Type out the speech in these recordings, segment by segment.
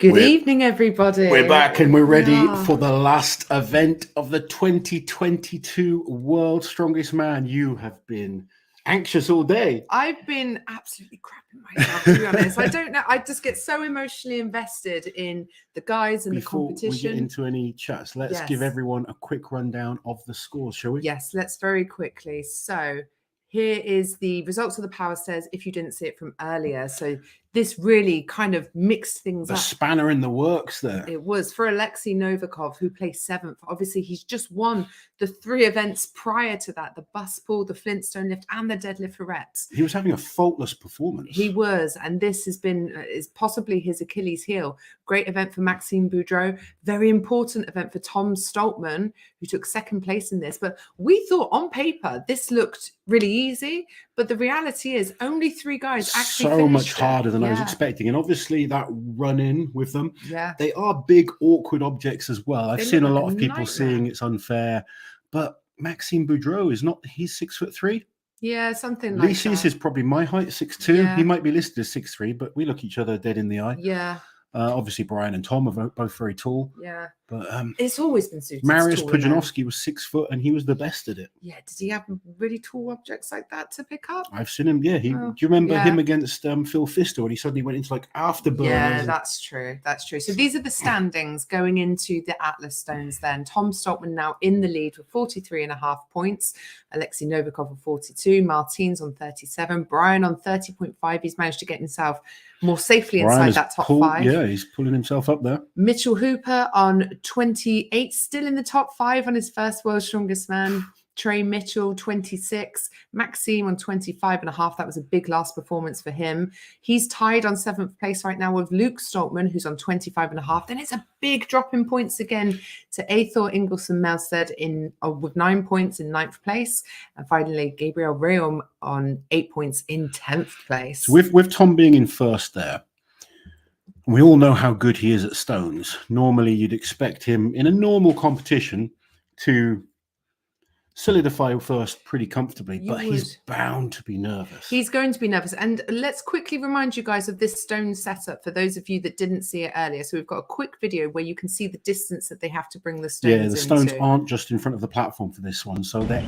Good evening, everybody. We're back and we're ready for the last event of the 2022 World's Strongest Man. You have been anxious all day. I've been absolutely crapping myself, to be honest. I don't know. I just get so emotionally invested in the guys and the competition. Before we get into any chats, let's give everyone a quick rundown of the scores, shall we? Yes, let's very quickly. So here is the results of the power stairs if you didn't see it from earlier. So this really kind of mixed things up. The spanner in the works there. It was for Alexi Novikov, who placed 7th. Obviously, he's just won the 3 events prior to that, the bus pull, the Flintstone lift, and the deadlift for reps. He was having a faultless performance. He was, and this has been is possibly his Achilles heel. Great event for Maxine Boudreau. Very important event for Tom Stockman, who took 2nd place in this. But we thought on paper, this looked really easy. But the reality is only 3 guys actually so much harder it. than I was expecting. And obviously that run in with them, they are big, awkward objects as well. I've seen a lot of people saying it's unfair. But Maxime Boudreau is not, he's 6'3". Yeah, something like that. Lisa's is probably my height, 6'2". Yeah. He might be listed as 6'3", but we look each other dead in the eye. Yeah. Obviously, Brian and Tom are both very tall. Yeah. But it's always been suited. Mariusz Pudzianowski was 6 foot and he was the best at it. Yeah. Did he have really tall objects like that to pick up? I've seen him. Yeah. Do you remember him against Phil Fister when he suddenly went into like afterburners? Yeah, that's true. That's true. So these are the standings going into the Atlas Stones then. Tom Stockman now in the lead with 43.5 points. Alexi Novikov on 42. Martine's on 37. Brian on 30.5. He's managed to get himself more safely inside that top 5. Yeah, he's pulling himself up there. Mitchell Hooper on 28, still in the top 5 on his first World's Strongest Man. Trey Mitchell, 26. Maxine on 25.5. That was a big last performance for him. He's tied on 7th place right now with Luke Stockman, who's on 25.5. Then it's a big drop in points again to Aethor Ingelsson Melsted with 9 points in 9th place. And finally, Gabriel Reum on 8 points in 10th place. So with Tom being in first there, we all know how good he is at stones. Normally, you'd expect him in a normal competition to solidify first pretty comfortably, but he's bound to be nervous. He's going to be nervous. And let's quickly remind you guys of this stone setup for those of you that didn't see it earlier. So we've got a quick video where you can see the distance that they have to bring the stones into. Yeah, the stones aren't just in front of the platform for this one, so they're...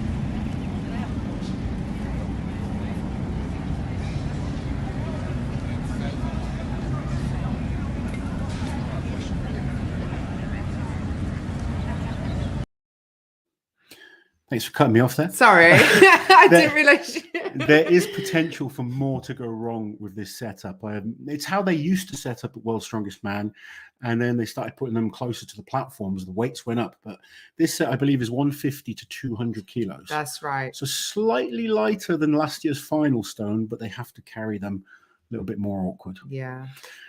Thanks for cutting me off there. Sorry, I didn't realize. There is potential for more to go wrong with this setup. It's how they used to set up at World's Strongest Man, and then they started putting them closer to the platforms. The weights went up, but this set, I believe, is 150 to 200 kilos. That's right. So slightly lighter than last year's final stone, but they have to carry them a little bit more awkward. Yeah.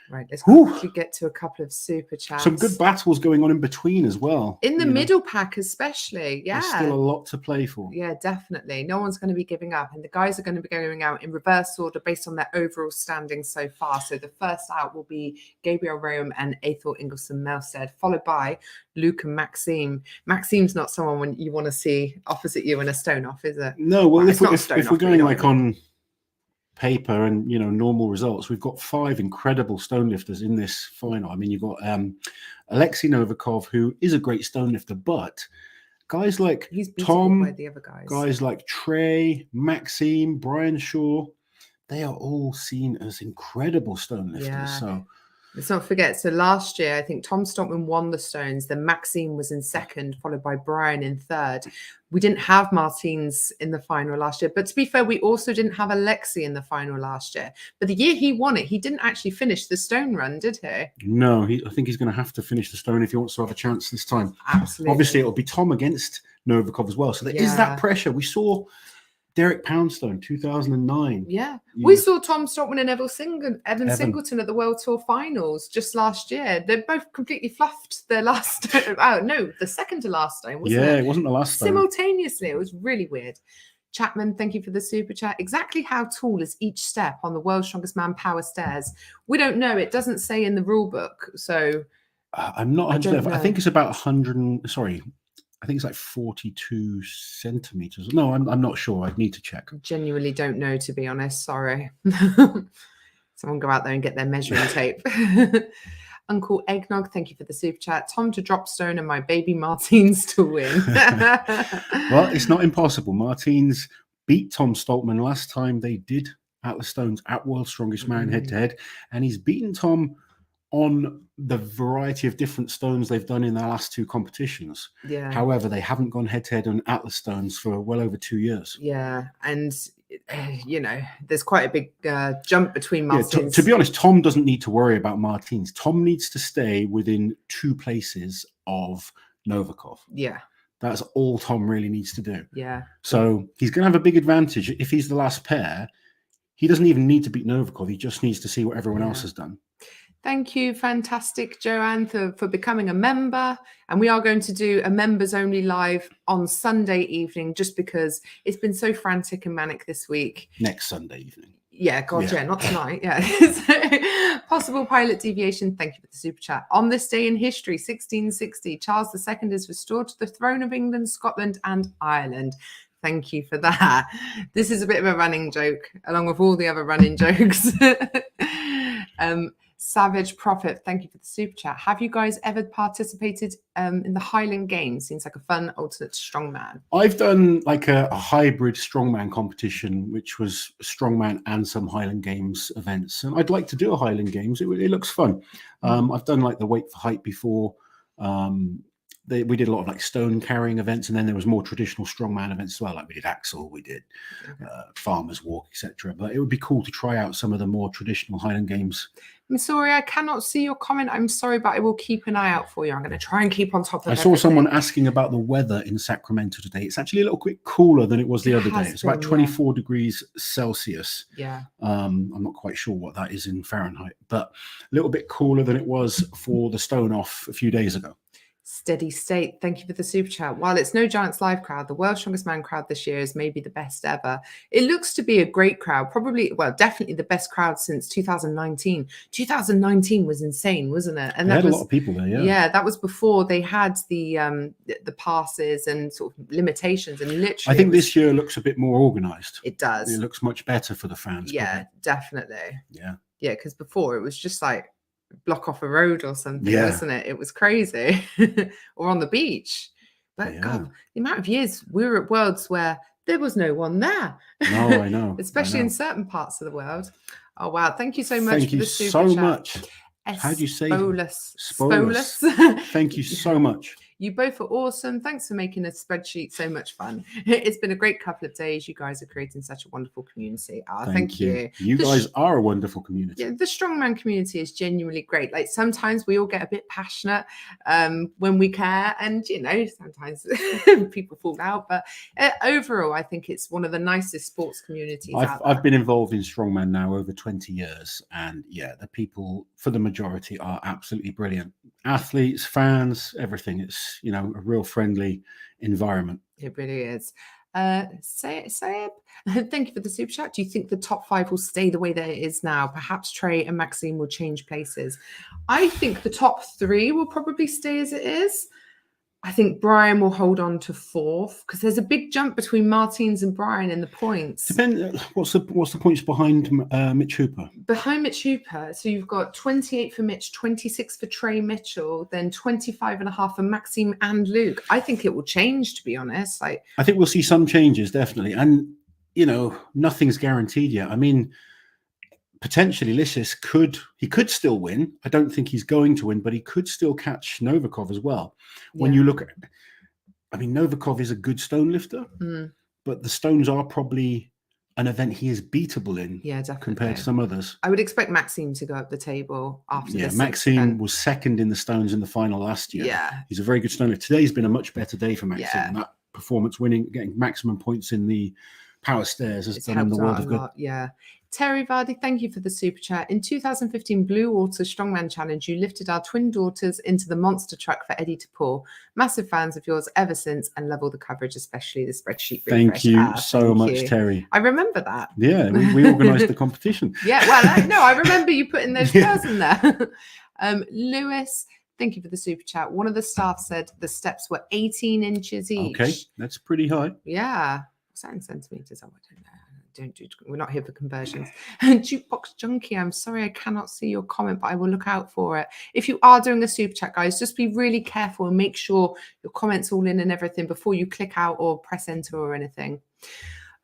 Right, let's quickly get to a couple of super chats. Some good battles going on in between as well. In the middle pack especially, yeah. There's still a lot to play for. Yeah, definitely. No one's going to be giving up. And the guys are going to be going out in reverse order based on their overall standing so far. So the first out will be Gabriel Reum and Aethor Ingelsson Melsted, followed by Luke and Maxime. Maxime's not someone you want to see opposite you in a stone off, is it? No, well, if we're going like on paper and normal results, we've got 5 incredible stone lifters in this final. I mean, you've got Alexi Novikov, who is a great stone lifter, but guys like Tom, by the other guys like Trey, Maxime, Brian Shaw, they are all seen as incredible stone lifters. Yeah. So let's not forget, so last year, I think Tom Stockman won the stones, then Maxine was in 2nd, followed by Brian in 3rd. We didn't have Martins in the final last year, but to be fair, we also didn't have Alexi in the final last year. But the year he won it, he didn't actually finish the stone run, did he? No, I think he's going to have to finish the stone if he wants to have a chance this time. Absolutely. Obviously, it'll be Tom against Novikov as well. So there is that pressure. We saw Derek Poundstone, 2009. Yeah. We saw Tom Stockman and Evan Singleton at the World Tour Finals just last year. They both completely fluffed their last... oh, no, the second to last stone, wasn't it? Yeah, it wasn't the last stone. Simultaneously. It was really weird. Chapman, thank you for the super chat. Exactly how tall is each step on the World's Strongest Man power stairs? We don't know. It doesn't say in the rule book. So I'm not 100%. I think it's about 100... Sorry. I think it's like 42 centimeters. No, I'm not sure. I'd need to check. Genuinely don't know, to be honest. Sorry. Someone go out there and get their measuring tape. Uncle Eggnog, thank you for the super chat. Tom to drop stone and my baby Martins to win. Well, it's not impossible. Martins beat Tom Stockman last time they did Atlas Stones at World's Strongest Man head-to-head, and he's beaten Tom on the variety of different stones they've done in their last 2 competitions. Yeah. However, they haven't gone head-to-head on Atlas Stones for well over 2 years. Yeah, and there's quite a big jump between Martins. To be honest, Tom doesn't need to worry about Martins. Tom needs to stay within 2 places of Novikov. Yeah. That's all Tom really needs to do. Yeah. So he's going to have a big advantage if he's the last pair. He doesn't even need to beat Novikov. He just needs to see what everyone else has done. Thank you, fantastic Joanne, for becoming a member. And we are going to do a members only live on Sunday evening, just because it's been so frantic and manic this week. Next Sunday evening. Yeah, God, yeah, not tonight. Yeah. So, possible pilot deviation. Thank you for the super chat. On this day in history, 1660, Charles II is restored to the throne of England, Scotland, and Ireland. Thank you for that. This is a bit of a running joke, along with all the other running jokes. Savage Prophet, thank you for the super chat. Have you guys ever participated in the Highland Games? Seems like a fun alternate strongman. I've done like a hybrid strongman competition, which was strongman and some Highland Games events. And I'd like to do a Highland Games. It looks fun. I've done like the weight for height before. We did a lot of like stone carrying events, and then there was more traditional strongman events as well. Like we did Axel, we did Farmer's Walk, etc. But it would be cool to try out some of the more traditional Highland Games. Missouri, I cannot see your comment. I'm sorry, but I will keep an eye out for you. I'm going to try and keep on top of it. I saw someone asking about the weather in Sacramento today. It's actually a little bit cooler than it was the other day. It's about 24 degrees Celsius. Yeah. I'm not quite sure what that is in Fahrenheit, but a little bit cooler than it was for the Stone Off a few days ago. Steady State, thank you for the super chat. While it's no Giants live crowd, the World's Strongest Man crowd this year is maybe the best ever. It looks to be a great crowd, probably, well, definitely the best crowd since 2019. 2019 was insane, wasn't it? And that was a lot of people there. Yeah, that was before they had the passes and sort of limitations, and literally. I think this year looks a bit more organized. It does. It looks much better for the fans. Yeah, probably. definitely. Yeah. Yeah, because before it was just like block off a road or something, wasn't it? It was crazy. Or on the beach. But God, the amount of years we were at Worlds where there was no one there. No, I know. Especially in certain parts of the world. Oh wow, thank you so much for the super so chat. Much. How do you say Spolus? Thank you so much. You both are awesome. Thanks for making a spreadsheet so much fun. It's been a great couple of days. You guys are creating such a wonderful community. Thank you. You guys are a wonderful community. Yeah, the strongman community is genuinely great. Like sometimes we all get a bit passionate when we care, and sometimes people fall out. But overall, I think it's one of the nicest sports communities out there. I've been involved in strongman now over 20 years, and the people for the majority are absolutely brilliant. Athletes, fans, everything. It's a real friendly environment. It really is. Saeb, thank you for the super chat. Do you think the top 5 will stay the way that it is now? Perhaps Trey and Maxine will change places. I think the top 3 will probably stay as it is. I think Brian will hold on to 4th because there's a big jump between Martins and Brian in the points. What's the points behind Mitch Hooper? Behind Mitch Hooper, so you've got 28 for Mitch, 26 for Trey Mitchell, then 25.5 for Maxime and Luke. I think it will change, to be honest. I think we'll see some changes, definitely. And, nothing's guaranteed yet. I mean, potentially Lysis could still win. I don't think he's going to win, but he could still catch Novikov as well. When you look at it, I mean, Novikov is a good stone lifter, but the stones are probably an event he is beatable in compared to some others. I would expect Maxine to go up the table after this. Yeah, Maxine was second in the stones in the final last year. Yeah. He's a very good stone lifter. Today's been a much better day for Maxine. Yeah. That performance winning, getting maximum points in the power stairs has done him the world of good. Yeah. Terry Vardy, thank you for the super chat. In 2015 Blue Water Strongman Challenge, you lifted our twin daughters into the monster truck for Eddie to pull. Massive fans of yours ever since, and love all the coverage, especially the spreadsheet. Thank you so much, Terry. I remember that. Yeah, we organised the competition. Yeah, well, I remember you putting those girls in there. Lewis, thank you for the super chat. One of the staff said the steps were 18 inches each. Okay, that's pretty high. Yeah. What's that in centimetres? I don't know. we're not here for conversions. Jukebox Junkie, I'm sorry I cannot see your comment, but I will look out for it. If you are doing a super chat, guys, just be really careful and make sure your comments all in and everything before you click out or press enter or anything.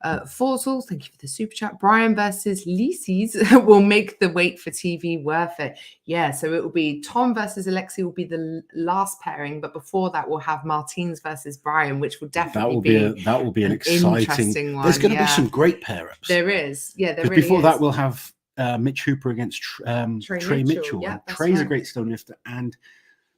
Forzel, thank you for the super chat. Brian versus Lises will make the wait for TV worth it. Yeah, so it will be Tom versus Alexi will be the last pairing, but before that we'll have Martins versus Brian, which will definitely that will be an exciting interesting one. There's going to be some great pair ups. There is, yeah. There really before is. that we'll have Mitch Hooper against Trey Mitchell. Yeah, Trey's a great stone lifter, and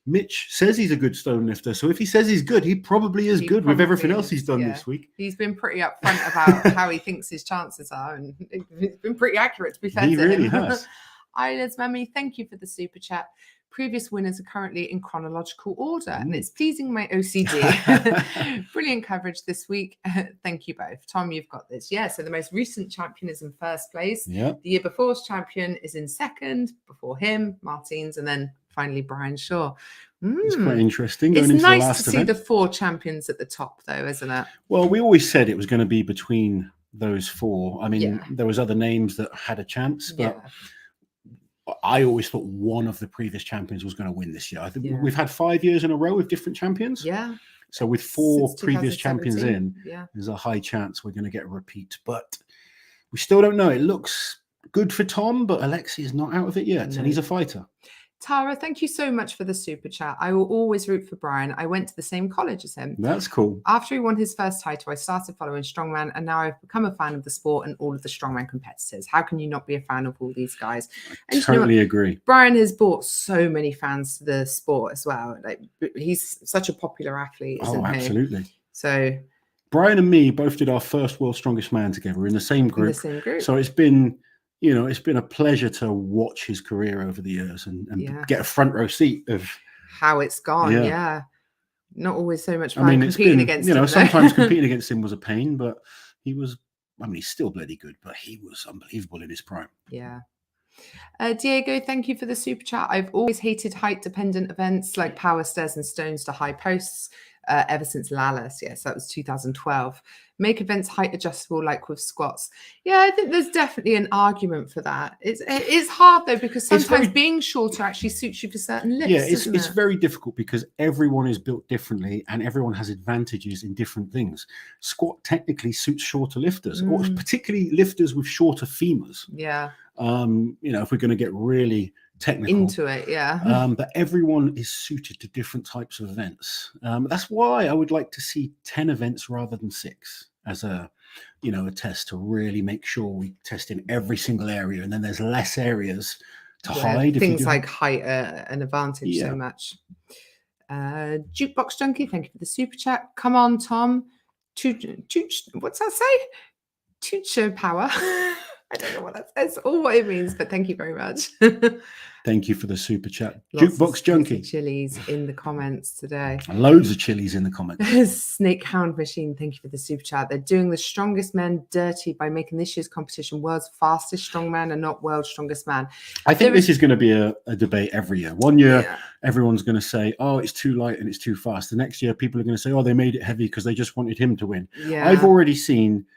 Mitch says he's a good stone lifter. So if he says he's good, he probably is good with everything else he's done this week. He's been pretty upfront about how he thinks his chances are, and it's been pretty accurate, to be fair. He really has. Isla's Mummy, thank you for the super chat. Previous winners are currently in chronological order, and it's pleasing my OCD. Brilliant coverage this week. Thank you both. Tom, you've got this. Yeah, so the most recent champion is in first place. Yeah. The year before's champion is in second, before him, Martins, and then finally Brian Shaw. It's quite interesting. It's nice to see the 4 champions at the top, though, isn't it? Well, we always said it was going to be between those 4. I mean, there was other names that had a chance, but I always thought one of the previous champions was going to win this year. I think we've had 5 years in a row with different champions. Yeah. So with 4 previous champions in, there's a high chance we're going to get a repeat. But we still don't know. It looks good for Tom, but Alexi is not out of it yet, and he's a fighter. Tara, thank you so much for the super chat. I will always root for Brian. I went to the same college as him. That's cool. After he won his first title, I started following Strongman, and now I've become a fan of the sport and all of the Strongman competitors. How can you not be a fan of all these guys? I totally agree. Brian has brought so many fans to the sport as well. Like, he's such a popular athlete, isn't he? Absolutely. So Brian and me both did our first World's Strongest Man together in the same group. So it's been, it's been a pleasure to watch his career over the years and get a front row seat of how it's gone. Yeah. Not always so much fun it's competing been, against him. Sometimes competing against him was a pain, but he's still bloody good, but he was unbelievable in his prime. Yeah. Diego, thank you for the super chat. I've always hated height dependent events like power stairs and stones to high posts ever since Lalas. Yes, that was 2012. Make events height adjustable like with squats. Yeah, I think there's definitely an argument for that. It's hard though, because sometimes being shorter actually suits you for certain lifts. Yeah, it's very difficult because everyone is built differently and everyone has advantages in different things. Squat technically suits shorter lifters, or particularly lifters with shorter femurs. Yeah. If we're going to get really technical into it, but everyone is suited to different types of events. That's why I would like to see 10 events rather than 6 as a test to really make sure we test in every single area, and then there's less areas to hide. Things like height an advantage so much. Jukebox Junkie, thank you for the super chat. Come on, Tom. What's that say? Tucho power. I don't know what that says or what it means, but thank you very much. Thank you for the super chat. Jukebox Junkie. Chilies in the comments today. Loads of chilies in the comments. Snake Hound Machine, thank you for the super chat. They're doing the strongest men dirty by making this year's competition world's fastest strongman and not world's strongest man. I think this is going to be a debate every year. One year, everyone's going to say, oh, it's too light and it's too fast. The next year, people are going to say, oh, they made it heavy because they just wanted him to win. Yeah. I've already seen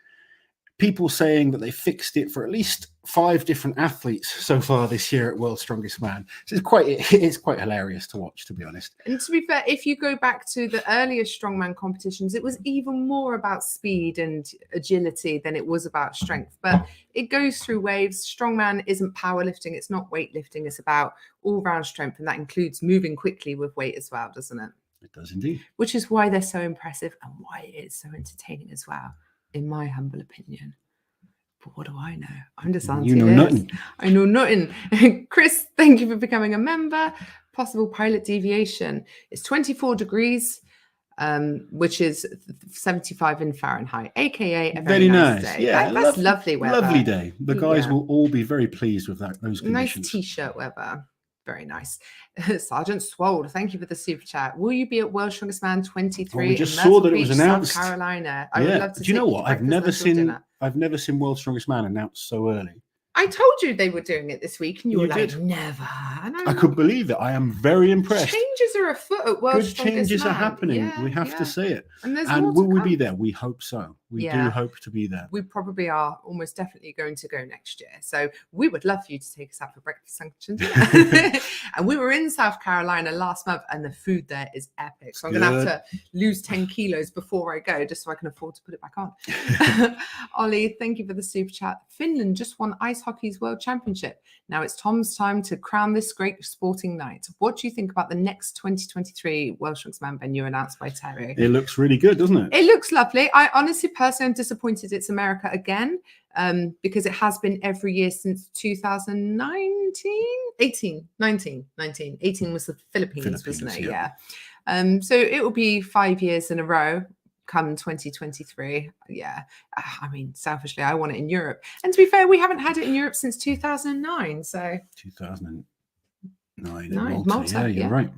people saying that they fixed it for at least 5 different athletes so far this year at World's Strongest Man. So it's quite hilarious to watch, to be honest. And to be fair, if you go back to the earlier strongman competitions, it was even more about speed and agility than it was about strength. But it goes through waves. Strongman isn't powerlifting. It's not weightlifting. It's about all-round strength, and that includes moving quickly with weight as well, doesn't it? It does indeed. Which is why they're so impressive and why it is so entertaining as well, in my humble opinion. But what do I know? I'm just Auntie You know Liz. nothing. I know nothing. Chris, thank you for becoming a member. Possible pilot deviation. It's 24 degrees, which is 75 in Fahrenheit, aka a very nice day. Yeah, that's lovely weather. Lovely day. The guys will all be very pleased with those conditions. Nice t-shirt weather. Very nice. Sergeant Swold, thank you for the super chat. Will you be at World's Strongest Man 23? We just saw that it was announced. South Carolina. I would love to. Do you know what? I've never seen World's Strongest Man announced so early. I told you they were doing it this week, and you were like, never. And I couldn't believe it. I am very impressed. Changes are afoot at World's Strongest Man. Good changes are happening. We have to say it. And will we be there? We hope so. We do hope to be there. We probably are almost definitely going to go next year. So we would love for you to take us out for breakfast sanctions. And we were in South Carolina last month, and the food there is epic. So I'm going to have to lose 10 kilos before I go, just so I can afford to put it back on. Ollie, thank you for the super chat. Finland just won ice hockey's world championship. Now it's Tom's time to crown this great sporting night. What do you think about the next 2023 World Strongest Man venue announced by Terry? It looks really good, doesn't it? It looks lovely. I honestly, personally, I'm disappointed it's America again, because it has been every year since 2019, 18 was the Philippines, wasn't it? Yeah. So it will be 5 years in a row come 2023. Yeah. I mean, selfishly, I want it in Europe. And to be fair, we haven't had it in Europe since 2009. So 2009 Malta. Yeah, you're right.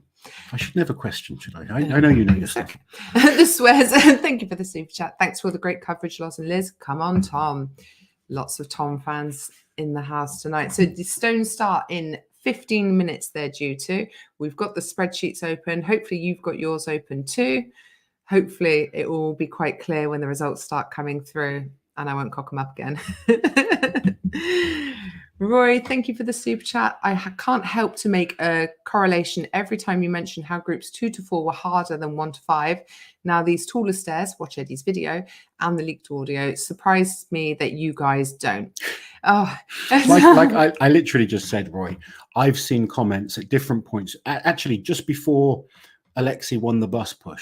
I should never question, should I? I know you know your stuff. The swears. Thank you for the super chat. Thanks for the great coverage, Loz and Liz. Come on, Tom. Lots of Tom fans in the house tonight. So the Stones start in 15 minutes they're due to. We've got the spreadsheets open. Hopefully you've got yours open too. Hopefully it will be quite clear when the results start coming through, and I won't cock them up again. Roy, thank you for the super chat. I can't help to make a correlation every time you mention how groups 2 to 4 were harder than 1 to 5. Now these taller stairs, watch Eddie's video, and the leaked audio surprised me that you guys don't. Oh, I literally just said, Roy, I've seen comments at different points. Actually, just before Alexi won the bus pull,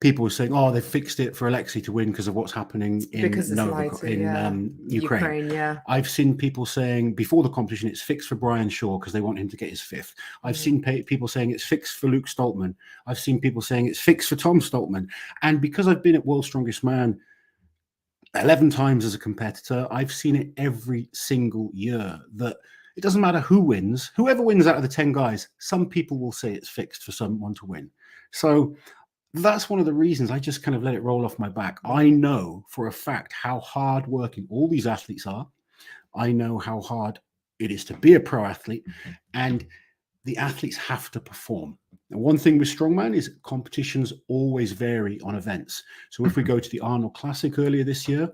people were saying, "Oh, they fixed it for Alexi to win because of what's happening in Ukraine." Yeah. I've seen people saying before the competition, it's fixed for Brian Shaw because they want him to get his 5th. I've seen people saying it's fixed for Luke Stoltman. I've seen people saying it's fixed for Tom Stoltman. And because I've been at World's Strongest Man 11 times as a competitor, I've seen it every single year that it doesn't matter who wins, whoever wins out of the 10 guys, some people will say it's fixed for someone to win. So that's one of the reasons I just kind of let it roll off my back. I know for a fact how hard working all these athletes are. I know how hard it is to be a pro athlete, and the athletes have to perform. Now, one thing with Strongman is competitions always vary on events. So if we go to the Arnold Classic earlier this year,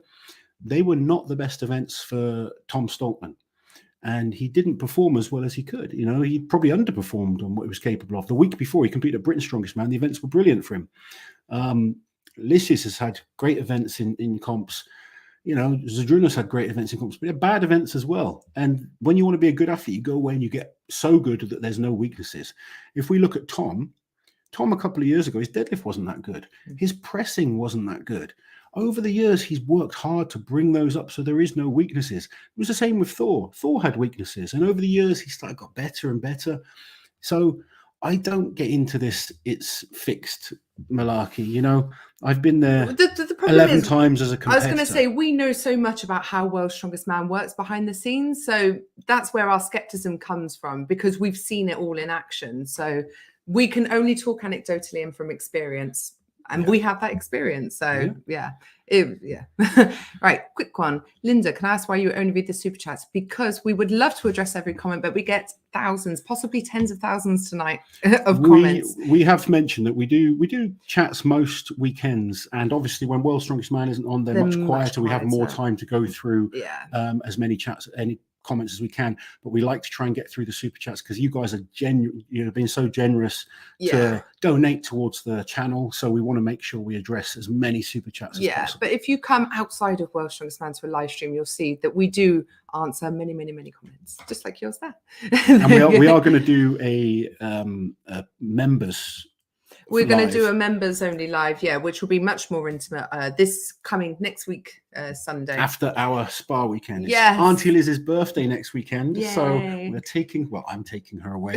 they were not the best events for Tom Stoltman. And he didn't perform as well as he could. You know, he probably underperformed on what he was capable of. The week before he competed at Britain's Strongest Man, the events were brilliant for him. Lysias has had great events in comps. You know, Zadrunas had great events in comps, but they're bad events as well. And when you want to be a good athlete, you go away and you get so good that there's no weaknesses. If we look at Tom a couple of years ago, his deadlift wasn't that good. His pressing wasn't that good. Over the years, he's worked hard to bring those up so there is no weaknesses. It was the same with Thor. Thor had weaknesses, and over the years, he got better and better. So I don't get into this it's fixed malarkey. You know, I've been there the 11 times as a competitor. I was going to say, we know so much about how World's Strongest Man works behind the scenes. So that's where our skepticism comes from, because we've seen it all in action. So we can only talk anecdotally and from experience. And we have that experience. So, Right, quick one. Linda, can I ask why you only read the super chats? Because we would love to address every comment, but we get thousands, possibly tens of thousands tonight of comments. We have mentioned that we do chats most weekends. And obviously when World's Strongest Man isn't on, they're much quieter. We have more time to go through as many chats, any comments as we can, but we like to try and get through the super chats because you guys are been so generous to donate towards the channel, so we want to make sure we address as many super chats as possible. But if you come outside of World's Strongest Man to a live stream, you'll see that we do answer many comments, just like yours there. And we are going to do a members. We're going to do a members only live, which will be much more intimate. This coming next week, Sunday. After our spa weekend. It's yes. Auntie Liz's birthday next weekend. Yay. So I'm taking her away.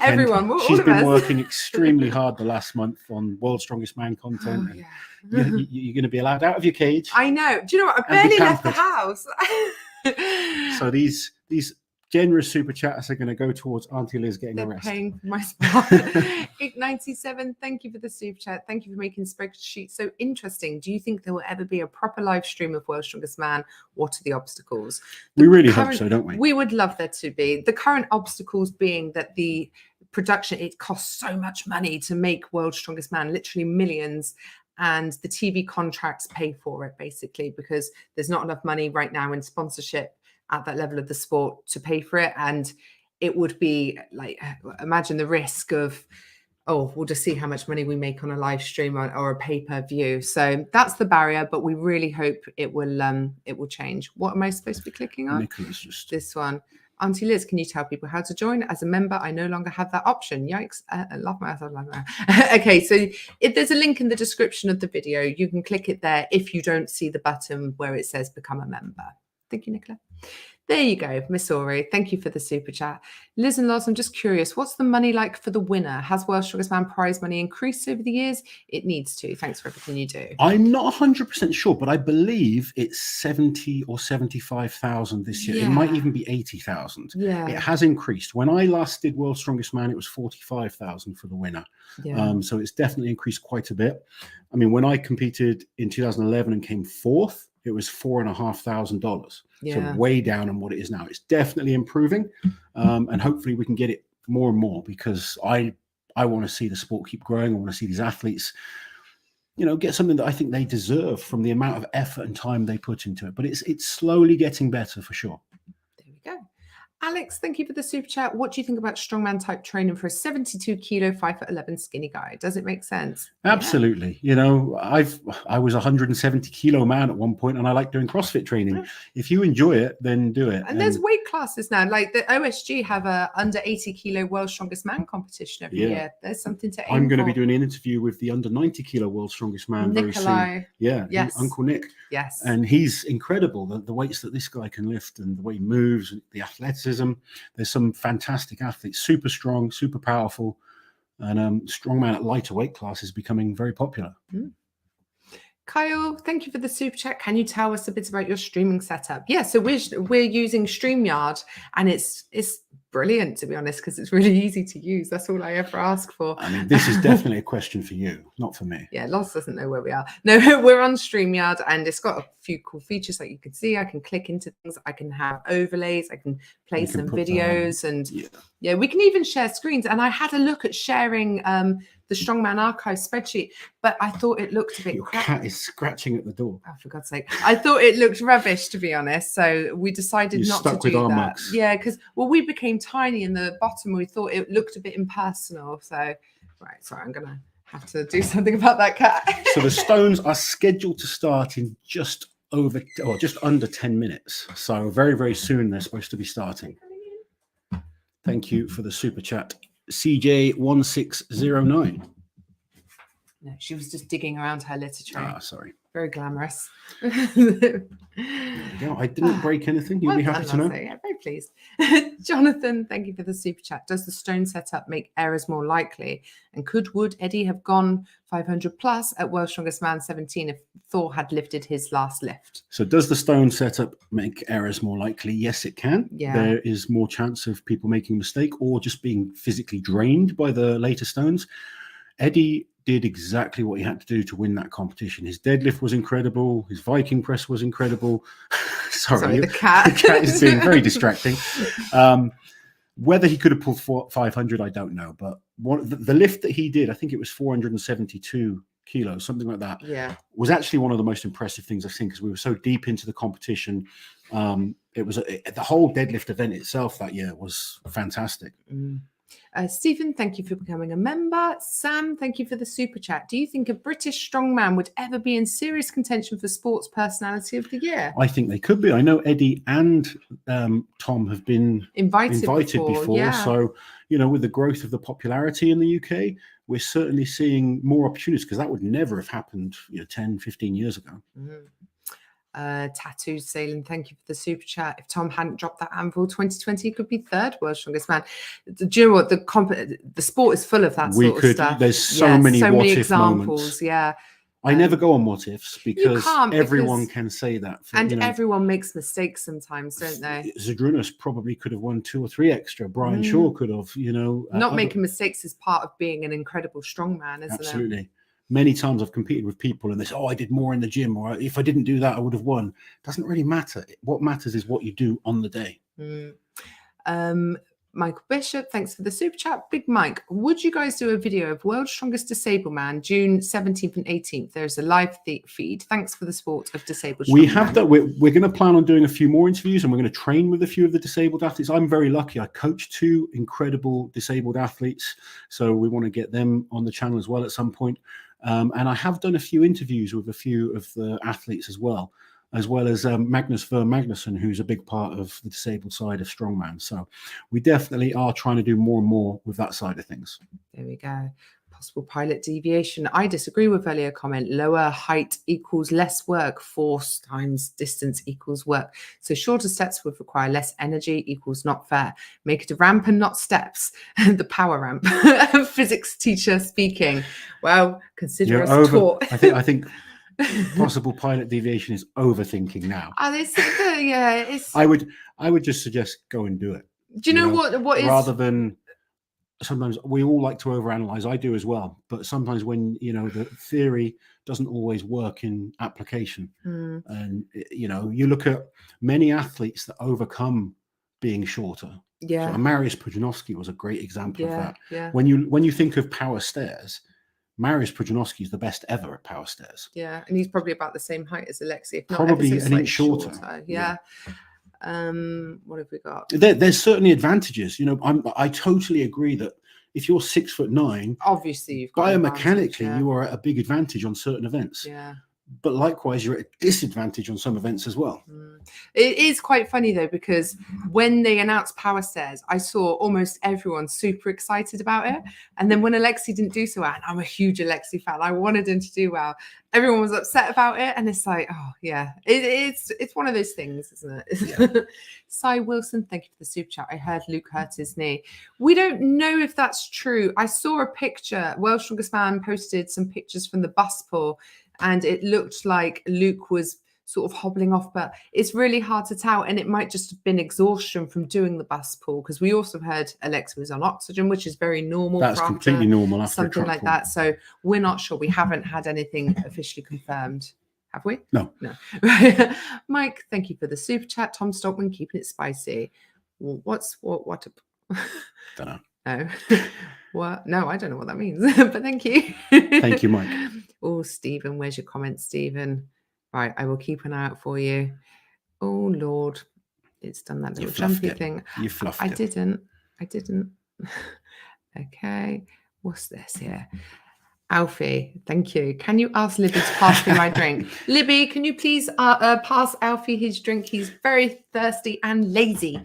Everyone. She's been working extremely hard the last month on World's Strongest Man content. Oh, you're going to be allowed out of your cage. I know. Do you know what? I barely left the house. So these generous super chats are going to go towards Auntie Liz getting a rest. Paying for my spa. 897, thank you for the super chat. Thank you for making spreadsheets so interesting. Do you think there will ever be a proper live stream of World's Strongest Man? What are the obstacles? We really hope so, don't we? We would love there to be. The current obstacles being that the production, it costs so much money to make World's Strongest Man, literally millions. and the TV contracts pay for it, basically, because there's not enough money right now in sponsorship at that level of the sport to pay for it. And it would be like, imagine the risk of, oh, we'll just see how much money we make on a live stream or a pay-per-view. So that's the barrier, but we really hope it will change. What am I supposed to be clicking on? Nicholas, just this one. Auntie Liz, can you tell people how to join? As a member, I no longer have that option. Yikes. I love myself. Okay, so if there's a link in the description of the video, you can click it there if you don't see the button where it says become a member. Thank you, Nicola. There you go, Miss Ori. Thank you for the super chat. Liz and Loz, I'm just curious, what's the money like for the winner? Has World's Strongest Man prize money increased over the years? It needs to. Thanks for everything you do. I'm not 100% sure, but I believe it's 70 or 75,000 this year. Yeah. It might even be 80,000. Yeah. It has increased. When I last did World's Strongest Man, it was 45,000 for the winner. Yeah. So it's definitely increased quite a bit. I mean, when I competed in 2011 and came fourth, it was $4,500. Yeah. So way down on what it is now. It's definitely improving, and hopefully we can get it more and more, because I want to see the sport keep growing. I want to see these athletes, you know, get something that I think they deserve from the amount of effort and time they put into it. But it's slowly getting better for sure. There we go. Alex, thank you for the super chat. What do you think about strongman type training for a 72 kilo, 5'11" skinny guy? Does it make sense? Absolutely. Yeah. You know, I was a 170 kilo man at one point, and I like doing CrossFit training. Yeah. If you enjoy it, then do it. And there's weight classes now. Like the OSG have a under 80 kilo World's Strongest Man competition every year. There's something to aim I'm going to for. be doing an interview with the under 90 kilo World's Strongest Man very soon. Yeah. Yes. Uncle Nick. Yes. And he's incredible. The weights that this guy can lift and the way he moves, the athleticism. There's some fantastic athletes, super strong, super powerful. And strongman at lighter weight class is becoming very popular. Mm. Kyle, thank you for the super chat. Can you tell us a bit about your streaming setup? Yeah, so we're using StreamYard, and it's brilliant, to be honest, because it's really easy to use. That's all I ever ask for. I mean, this is definitely a question for you, not for me. Yeah, Loz doesn't know where we are. No, we're on StreamYard, and it's got a few cool features like you can see. I can click into things. I can have overlays. I can play some videos, and yeah, we can even share screens. And I had a look at sharing the Strongman archive spreadsheet, but I thought it looked a bit. Your cat is scratching at the door. Oh, for God's sake! I thought it looked rubbish, to be honest. So we decided not to do that. Mugs. Yeah, because we became tiny in the bottom. We thought it looked a bit impersonal. So right, sorry, I'm gonna have to do something about that cat. So the stones are scheduled to start in just under 10 minutes. So very, very soon they're supposed to be starting. Thank you for the super chat, CJ1609. No, she was just digging around her litter tray. Ah, sorry. Very glamorous. There we go. I didn't break anything. You'll be happy to know. Yeah, very pleased. Jonathan, thank you for the super chat. Does the stone setup make errors more likely? And would Eddie have gone 500 plus at World's Strongest Man 17 if Thor had lifted his last lift? So does the stone setup make errors more likely? Yes, it can. Yeah. There is more chance of people making a mistake or just being physically drained by the later stones. Eddie did exactly what he had to do to win that competition. His deadlift was incredible. His Viking press was incredible. Sorry, the cat. The cat is being very distracting. Whether he could have pulled 500, I don't know. But the lift that he did, I think it was 472 kilos, something like that. Yeah, was actually one of the most impressive things I've seen, because we were so deep into the competition. It was the whole deadlift event itself that year was fantastic. Stephen, thank you for becoming a member. Sam, thank you for the super chat. Do you think a British strongman would ever be in serious contention for Sports Personality of the Year? I think they could be. I know Eddie and Tom have been invited before. Yeah. So, you know, with the growth of the popularity in the UK, we're certainly seeing more opportunities, because that would never have happened 10, 15 years ago. Tattooed Sailing, thank you for the super chat. If Tom hadn't dropped that anvil, 2020 he could be third World's Strongest Man. Do you know what, the sport is full of that sort of stuff. There's so many what if examples moments. Yeah, I never go on what ifs, because everyone can say that. Everyone makes mistakes sometimes, don't they? Zadrunas probably could have won 2 or 3 extra. Brian Shaw could have, Not making mistakes is part of being an incredible strongman, isn't it? Absolutely. Many times I've competed with people and they say, I did more in the gym, or if I didn't do that, I would have won. It doesn't really matter. What matters is what you do on the day. Michael Bishop, thanks for the super chat. Big Mike, would you guys do a video of World's Strongest Disabled Man, June 17th and 18th? There's a live feed. Thanks for the support of disabled strongman. We have that. We're going to plan on doing a few more interviews, and we're going to train with a few of the disabled athletes. I'm very lucky. I coach 2 incredible disabled athletes, so we want to get them on the channel as well at some point. And I have done a few interviews with a few of the athletes as well as Magnus Ver Magnusson, who's a big part of the disabled side of Strongman. So we definitely are trying to do more and more with that side of things. There we go. Possible pilot deviation. I disagree with earlier comment. Lower height equals less work. Force times distance equals work. So shorter steps would require less energy equals not fair. Make it a ramp and not steps. The power ramp. Physics teacher speaking. Well, consider us taught. I think possible pilot deviation is overthinking now. I would just suggest go and do it. Do you know what is, rather than, sometimes we all like to overanalyze. I do as well, but sometimes when the theory doesn't always work in application, and you look at many athletes that overcome being shorter. Yeah, so Mariusz Pudzianowski was a great example of that. Yeah. When you think of power stairs, Mariusz Pudzianowski is the best ever at power stairs. Yeah, and he's probably about the same height as Alexi, if not probably an inch shorter. Yeah. What have we got? There's certainly advantages. I totally agree that if you're 6'9", obviously you've got biomechanically you are at a big advantage on certain events. Yeah. But likewise, you're at a disadvantage on some events as well. It is quite funny though, because when they announced power stairs, I saw almost everyone super excited about it. And then when Alexi didn't do so well, and I'm a huge Alexi fan, I wanted him to do well, everyone was upset about it. And it's like, oh yeah, it's one of those things, isn't it? Yeah. Cy Wilson, thank you for the super chat. I heard Luke hurt his knee. We don't know if that's true. I saw a picture. World's Strongest Man posted some pictures from the bus pull, and it looked like Luke was sort of hobbling off, but it's really hard to tell. And it might just have been exhaustion from doing the bus pull, because we also heard Alexa was on oxygen, which is very normal. That's completely normal after something like that. So we're not sure. We haven't had anything officially confirmed. Have we? No. Mike, thank you for the super chat. Tom Stockman, keeping it spicy. What? Don't know. No. What? No, I don't know what that means. But thank you. Thank you, Mike. Oh, Stephen, where's your comment, Stephen? Right, I will keep an eye out for you. Oh Lord, it's done that little jumpy thing. You fluffed it. I didn't. Okay, what's this here? Alfie, thank you. Can you ask Libby to pass me my drink? Libby, can you please pass Alfie his drink? He's very thirsty and lazy.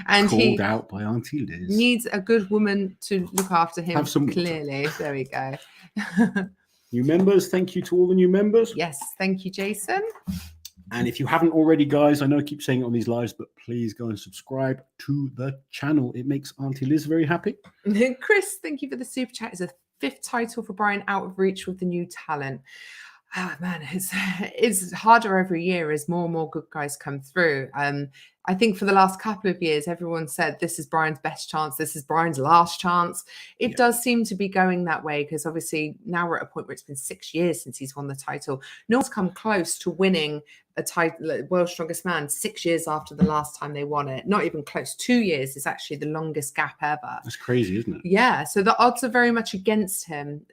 And called out by Auntie Liz. Needs a good woman to look after him. Have some clearly. There we go. New members, thank you to all the new members. Yes, thank you, Jason. And if you haven't already, guys, I know I keep saying it on these lives, but please go and subscribe to the channel. It makes Auntie Liz very happy. Chris, thank you for the super chat. It's a 5th title for Brian out of reach with the new talent. Oh man, it's harder every year as more and more good guys come through. I think for the last couple of years, everyone said this is Brian's best chance. This is Brian's last chance. It does seem to be going that way, because obviously now we're at a point where it's been 6 years since he's won the title. No one's come close to winning a title, World's Strongest Man, 6 years after the last time they won it. Not even close. 2 years is actually the longest gap ever. That's crazy, isn't it? Yeah. So the odds are very much against him.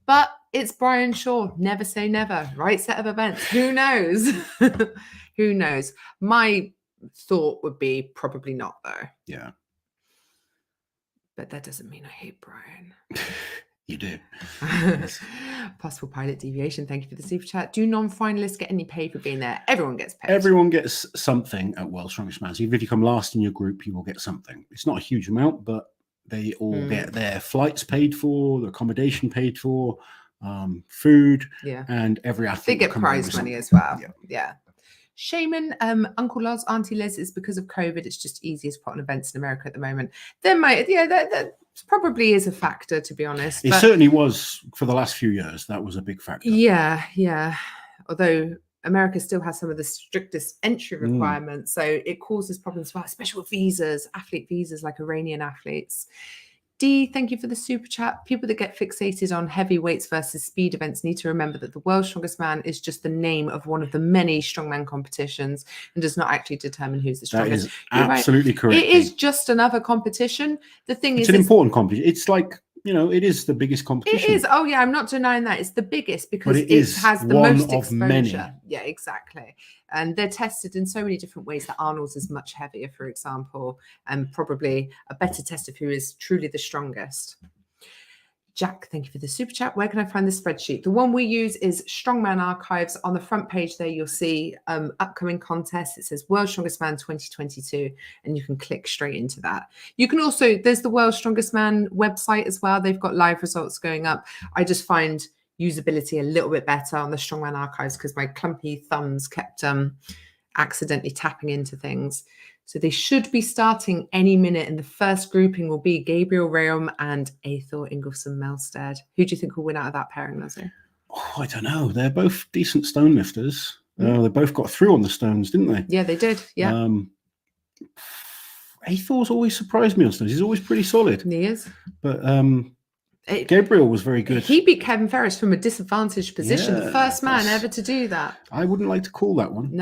But it's Brian Shaw. Never say never. Right set of events. Who knows? Who knows? My thought would be probably not, though. Yeah. But that doesn't mean I hate Brian. You do. Possible pilot deviation. Thank you for the super chat. Do non-finalists get any pay for being there? Everyone gets paid. Everyone gets something at World's Strongest Man. So even if you come last in your group, you will get something. It's not a huge amount, but they all get their flights paid for, their accommodation paid for, food, and every athlete. They get prize money as well. Yeah. Shaman, Uncle Loz, Auntie Liz, is because of COVID. It's just easier to put on events in America at the moment. There might, that probably is a factor, to be honest. It certainly was for the last few years. That was a big factor. Yeah. Although America still has some of the strictest entry requirements, so it causes problems, especially with visas, athlete visas, like Iranian athletes. D, thank you for the super chat. People that get fixated on heavyweights versus speed events need to remember that the world's strongest man is just the name of one of the many strongman competitions and does not actually determine who's the strongest. That is absolutely correct. It is just another competition. The thing it's an important competition. It's like, it is the biggest competition. It is. Oh, yeah, I'm not denying that. It's the biggest because it has the most exposure. Many. Yeah, exactly. And they're tested in so many different ways that Arnold's is much heavier, for example, and probably a better test of who is truly the strongest. Jack, thank you for the super chat. Where can I find the spreadsheet? The one we use is Strongman Archives. On the front page there, you'll see upcoming contests. It says World's Strongest Man 2022, and you can click straight into that. You can also, there's the World's Strongest Man website as well. They've got live results going up. I just find usability a little bit better on the Strongman Archives because my clumpy thumbs kept accidentally tapping into things. So they should be starting any minute, and the first grouping will be Gabriel Reum and Athor Ingolfsson-Melstead. Who do you think will win out of that pairing, Leslie? Oh, I don't know. They're both decent stone lifters. They both got through on the stones, didn't they? Yeah, they did. Yeah. Athor's always surprised me on stones. He's always pretty solid. He is. But Gabriel was very good. He beat Kevin Ferris from a disadvantaged position. The first man ever to do that. I wouldn't like to call that one.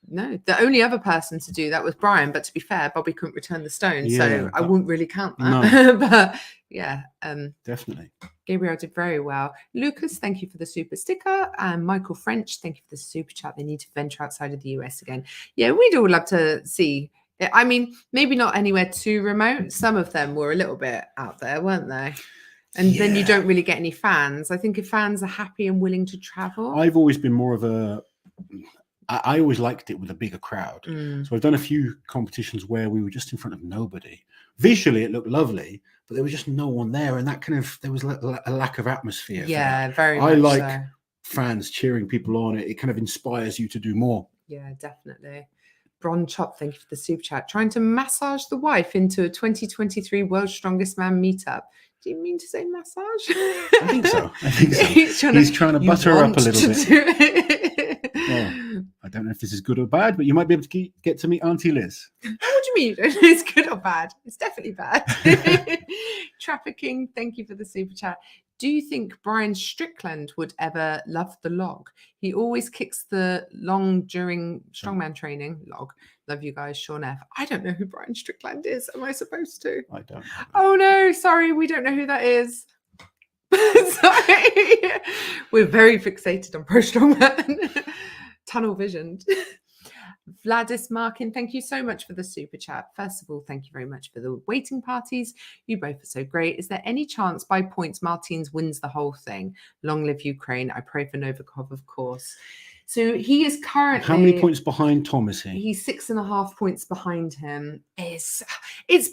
No, the only other person to do that was Brian. But to be fair, Bobby couldn't return the stone, so I wouldn't really count that. No. But yeah, definitely. Gabriel did very well. Lucas, thank you for the super sticker, and Michael French, thank you for the super chat. They need to venture outside of the US again. Yeah, we'd all love to see. I mean, maybe not anywhere too remote. Some of them were a little bit out there, weren't they? And then you don't really get any fans. I think if fans are happy and willing to travel. I've always been more of a. I always liked it with a bigger crowd. So I've done a few competitions where we were just in front of nobody. Visually, it looked lovely, but there was just no one there. And that there was a lack of atmosphere. Yeah, very much. I like so. Fans cheering people on. It kind of inspires you to do more. Yeah, definitely. Bron Chop, thank you for the super chat. Trying to massage the wife into a 2023 World's Strongest Man meetup. Do you mean to say massage? I think so. He's trying to butter her up a little bit. Well, I don't know if this is good or bad, but you might be able to get to meet Auntie Liz. What do you mean? It's good or bad? It's definitely bad. Trafficking, thank you for the super chat. Do you think Brian Strickland would ever love the log? He always kicks the long during strongman training. Log. Love you guys, Sean F. I don't know who Brian Strickland is. Am I supposed to? I don't know. Oh, no. Sorry. We don't know who that is. Sorry. We're very fixated on pro strongman. Tunnel visioned. Vladis Markin, thank you so much for the super chat. First of all, thank you very much for the waiting parties. You both are so great. Is there any chance by points Martins wins the whole thing? Long live Ukraine. I pray for Novikov, of course. So he is currently... How many points behind Tom is he? He's 6.5 points behind him. It's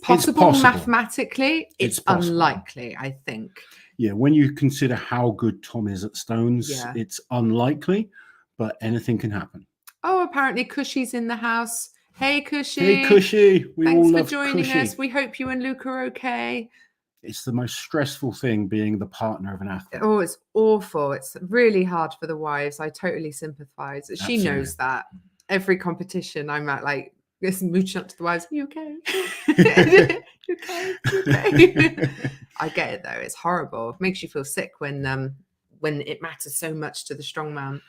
possible mathematically. It's unlikely, I think. Yeah, when you consider how good Tom is at stones, it's unlikely, but anything can happen. Oh, apparently Cushy's in the house. Hey, Cushy. Hey, Cushy. Thanks for joining us. We hope you and Luke are okay. It's the most stressful thing being the partner of an athlete. Oh, it's awful. It's really hard for the wives. I totally sympathize. Absolutely. She knows that. Every competition, I'm at like this mooching up to the wives. Are you okay? You okay? I get it though. It's horrible. It makes you feel sick when it matters so much to the strongman.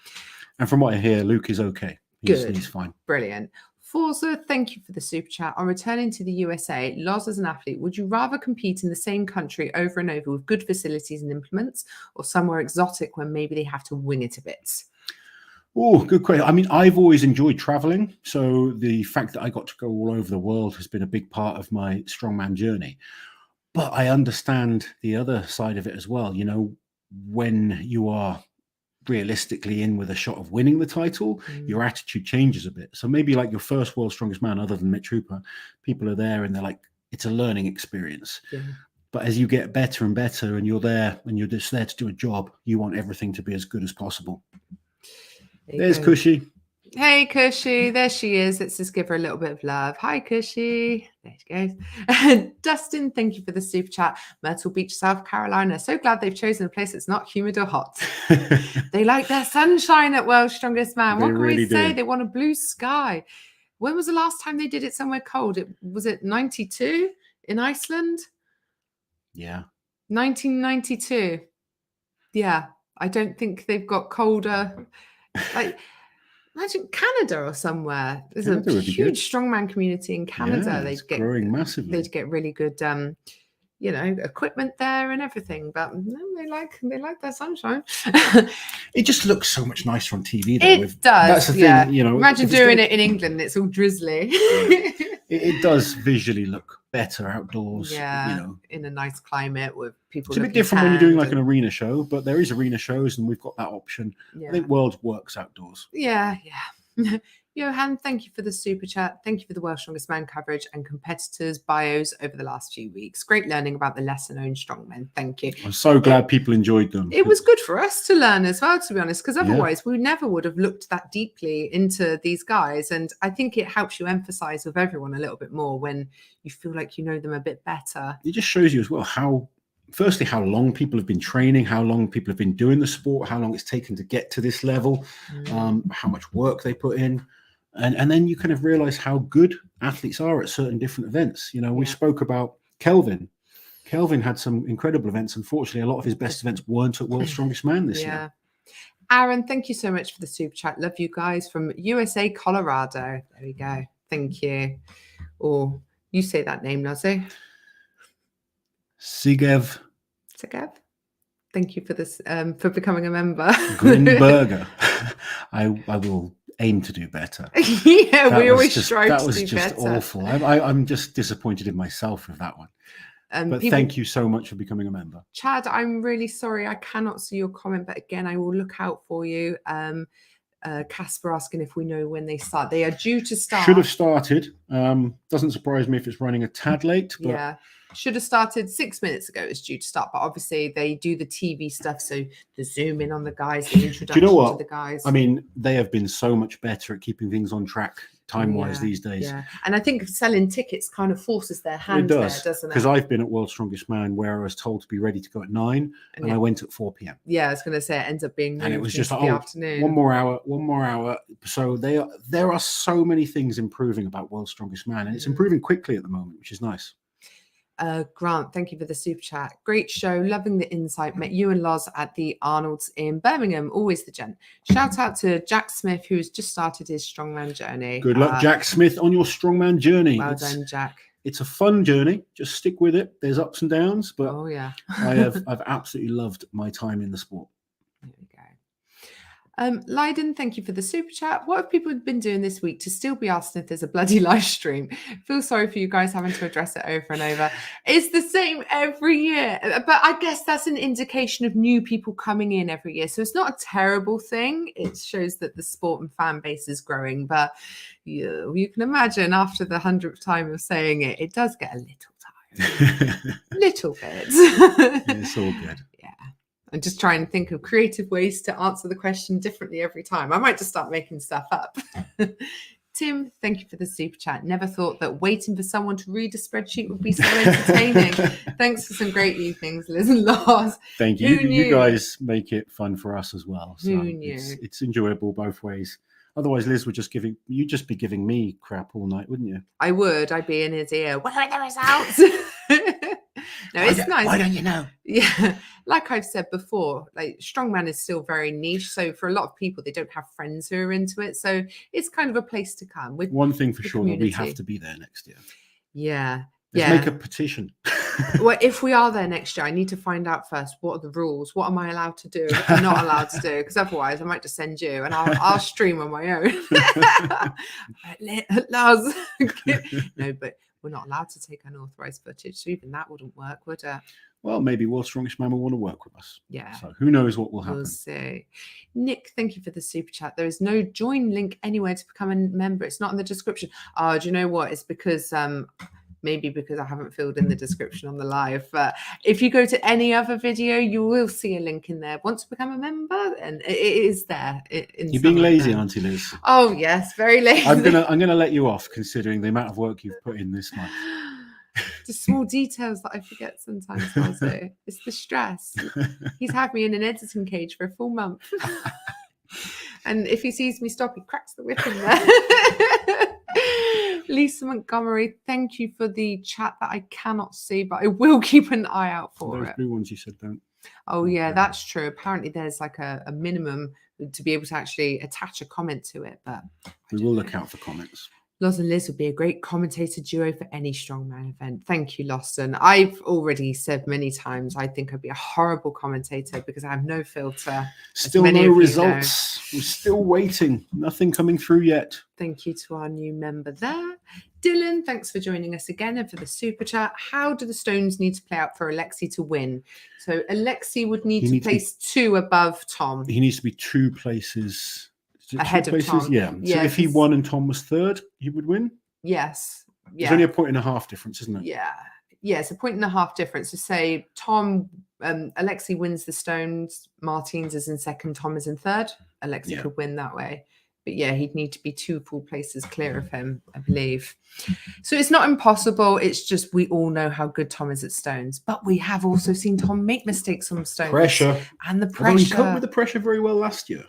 And from what I hear, Luke is okay. He's fine. Brilliant. Forza, thank you for the super chat. On returning to the USA, Loz, as an athlete, would you rather compete in the same country over and over with good facilities and implements, or somewhere exotic where maybe they have to wing it a bit? Oh, good question. I mean, I've always enjoyed traveling. So the fact that I got to go all over the world has been a big part of my strongman journey. But I understand the other side of it as well. You know, when you are realistically in with a shot of winning the title, your attitude changes a bit. So maybe like your first World's Strongest Man, other than Mick Trooper, people are there and they're like, it's a learning experience. Yeah. But as you get better and better and you're there and you're just there to do a job, you want everything to be as good as possible. There's Cushy. Hey, Cushy. There she is. Let's just give her a little bit of love. Hi, Cushy. There she goes. Dustin, thank you for the super chat. Myrtle Beach, South Carolina. So glad they've chosen a place that's not humid or hot. They like their sunshine at World's Strongest Man. What can we say? They want a blue sky. When was the last time they did it somewhere cold? Was it 92 in Iceland? Yeah. 1992. Yeah. I don't think they've got colder. Like, imagine Canada or somewhere. There's Canada a would be good. huge strongman community in Canada. Yeah, it's growing massively. They'd get really good, equipment there and everything. But no, they like their sunshine. It just looks so much nicer on TV. Though. It does. That's the thing, Imagine doing it in England and it's all drizzly. It does visually look better outdoors. Yeah, in a nice climate with people. It's a bit different when you're doing like an arena show, but there is arena shows and we've got that option. Yeah. I think World works outdoors. Yeah. Johan, thank you for the super chat. Thank you for the World's Strongest Man coverage and competitors' bios over the last few weeks. Great learning about the lesser-known strongmen. Thank you. I'm so glad people enjoyed them. It was good for us to learn as well, to be honest, because otherwise we never would have looked that deeply into these guys. And I think it helps you emphasize with everyone a little bit more when you feel like you know them a bit better. It just shows you as well how long people have been training, how long people have been doing the sport, how long it's taken to get to this level, how much work they put in. And then you kind of realize how good athletes are at certain different events. We spoke about Kelvin. Kelvin had some incredible events. Unfortunately, a lot of his best events weren't at World's Strongest Man this year. Aaron, thank you so much for the super chat. Love you guys from USA, Colorado. There we go. Thank you. Or you say that name, Nazi. Sigev. Thank you for this, for becoming a member. Grinberger. I will aim to do better. We always strive to do better. That was just awful. I'm just disappointed in myself with that one. But thank you so much for becoming a member. Chad, I'm really sorry I cannot see your comment, but again, I will look out for you. Casper asking if we know when they start. They are due to start. Should have started. Doesn't surprise me if it's running a tad late. But should have started 6 minutes ago. It's due to start, but obviously they do the TV stuff, so the zoom in on the guys, the introduction to the guys. I mean, they have been so much better at keeping things on track time-wise these days. Yeah, and I think selling tickets kind of forces their hand there, doesn't it? Because I've been at World's Strongest Man where I was told to be ready to go at 9, and I went at 4 p.m. Yeah, I was going to say it ends up being and it was just the afternoon. One more hour. So there are so many things improving about World's Strongest Man, and it's improving quickly at the moment, which is nice. Grant, thank you for the super chat. Great show, loving the insight. Met you and Loz at the Arnold's in Birmingham. Always the gent. Shout out to Jack Smith, who's just started his strongman journey. Good luck, Jack Smith, on your strongman journey. Well done, Jack. It's a fun journey. Just stick with it. There's ups and downs, but I've absolutely loved my time in the sport. There we go. Leiden, thank you for the super chat. What have people been doing this week to still be asking if there's a bloody live stream? Feel sorry for you guys having to address it over and over. It's the same every year, but I guess that's an indication of new people coming in every year. So it's not a terrible thing. It shows that the sport and fan base is growing. But you can imagine after the 100th time of saying it, it does get a little tiring. Little bit. It's all good. Yeah. And just try and think of creative ways to answer the question differently every time. I might just start making stuff up. Tim, thank you for the super chat. Never thought that waiting for someone to read a spreadsheet would be so entertaining. Thanks for some great evenings, Liz and Lars. Thank you. You guys make it fun for us as well. So Who knew? It's enjoyable both ways. Otherwise, Liz would you'd just be giving me crap all night, wouldn't you? I would. I'd be in his ear. What are the results? No, it's nice. Why don't you know? Yeah, like I've said before, like strongman is still very niche. So for a lot of people, they don't have friends who are into it. So it's kind of a place to come. With one thing for sure, that we have to be there next year. Yeah. Let's make a petition. Well, if we are there next year, I need to find out first, what are the rules? What am I allowed to do? What am I not allowed to do? Because otherwise I might just send you and I'll stream on my own. Lars. No, but we're not allowed to take unauthorized footage. So even that wouldn't work, would it? Well, maybe World's Strongest Man will want to work with us. Yeah. So who knows what will happen. We'll see. Nick, thank you for the super chat. There is no join link anywhere to become a member. It's not in the description. Oh, do you know what? It's because maybe because I haven't filled in the description on the live. But if you go to any other video, you will see a link in there. Want to become a member? And it is there. You're being lazy, aren't you, Liz? Oh, yes, very lazy. I'm gonna let you off, considering the amount of work you've put in this month. The small details that I forget sometimes, also. It's the stress. He's had me in an editing cage for a full month. And if he sees me stop, he cracks the whip in there. Lisa Montgomery, thank you for the chat that I cannot see, but I will keep an eye out for Those it. blue ones you said don't. Oh, yeah, that's true. Apparently, there's like a minimum to be able to actually attach a comment to it. But we will look out for comments. Loz and Liz would be a great commentator duo for any strongman event. Thank you, Lawson. I've already said many times I think I'd be a horrible commentator because I have no filter. Still no results. We're still waiting. Nothing coming through yet. Thank you to our new member there. Dylan, thanks for joining us again and for the super chat. How do the stones need to play out for Alexi to win? So Alexi would need to place 2 above Tom. He needs to be 2 places ahead of Tom. Yeah. So if he won and Tom was 3rd, he would win? Yes. There's only a 1.5 difference, isn't it? Yeah. Yeah, it's a 1.5 difference. To say Tom, Alexi wins the stones, Martins is in 2nd, Tom is in 3rd. Alexi could win that way. But yeah, he'd need to be 2 full places clear of him, I believe. So it's not impossible. It's just we all know how good Tom is at stones. But we have also seen Tom make mistakes on stones. Pressure. And the pressure. Although he coped with the pressure very well last year.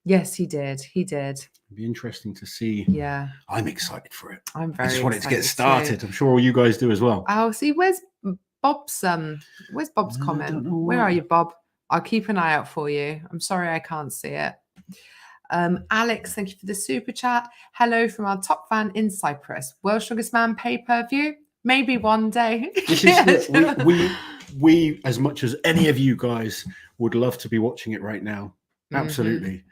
Yes, he did. He did. It'd be interesting to see. Yeah. I'm excited for it. I'm very excited. I just want it to get started. Too. I'm sure all you guys do as well. Oh, see, where's Bob's comment? Where are you, Bob? I'll keep an eye out for you. I'm sorry I can't see it. Alex, thank you for the super chat. Hello from our top fan in Cyprus. World's Strongest Man pay-per-view? Maybe one day. This is we, as much as any of you guys, would love to be watching it right now. Absolutely.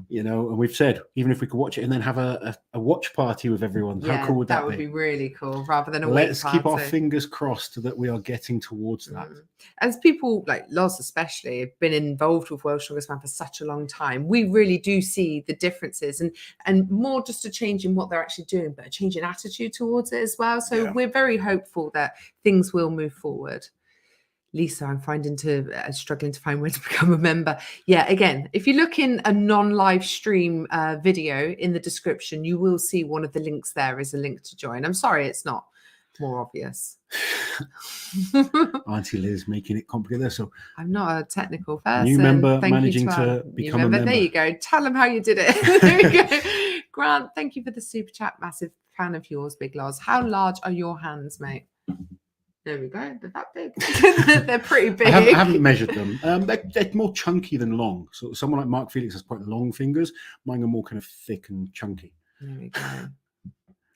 You know, and we've said, even if we could watch it and then have a watch party with everyone, how cool would that be? That would be really cool, rather than a Let's party. keep our fingers crossed that we are getting towards that. As people like Loz especially have been involved with World's Strongest Man for such a long time, we really do see the differences and more just a change in what they're actually doing, but a change in attitude towards it as well. So we're very hopeful that things will move forward. Lisa, I'm struggling to find where to become a member. Yeah, again, if you look in a non-live stream video in the description, you will see one of the links there is a link to join. I'm sorry, it's not more obvious. Auntie Liz making it complicated. So I'm not a technical person. New member managing to become a member. There you go. Tell them how you did it. There we go. Grant, thank you for the super chat. Massive fan of yours, Big Loz. How large are your hands, mate? There we go. They're that big. They're pretty big. I haven't measured them. They're more chunky than long. So someone like Mark Felix has quite long fingers. Mine are more kind of thick and chunky. There we go.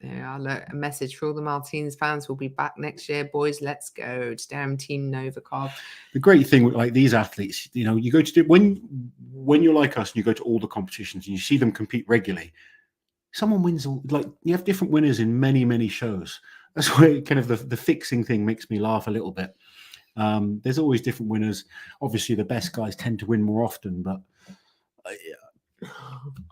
Yeah, look, a message for all the Martins fans. We'll be back next year, boys. Let's go. Damn Team Novikov. The great thing with like these athletes, you know, you go to when you're like us and you go to all the competitions and you see them compete regularly. Someone wins. Like you have different winners in many, many shows. That's why kind of the fixing thing makes me laugh a little bit. There's always different winners. Obviously, the best guys tend to win more often, but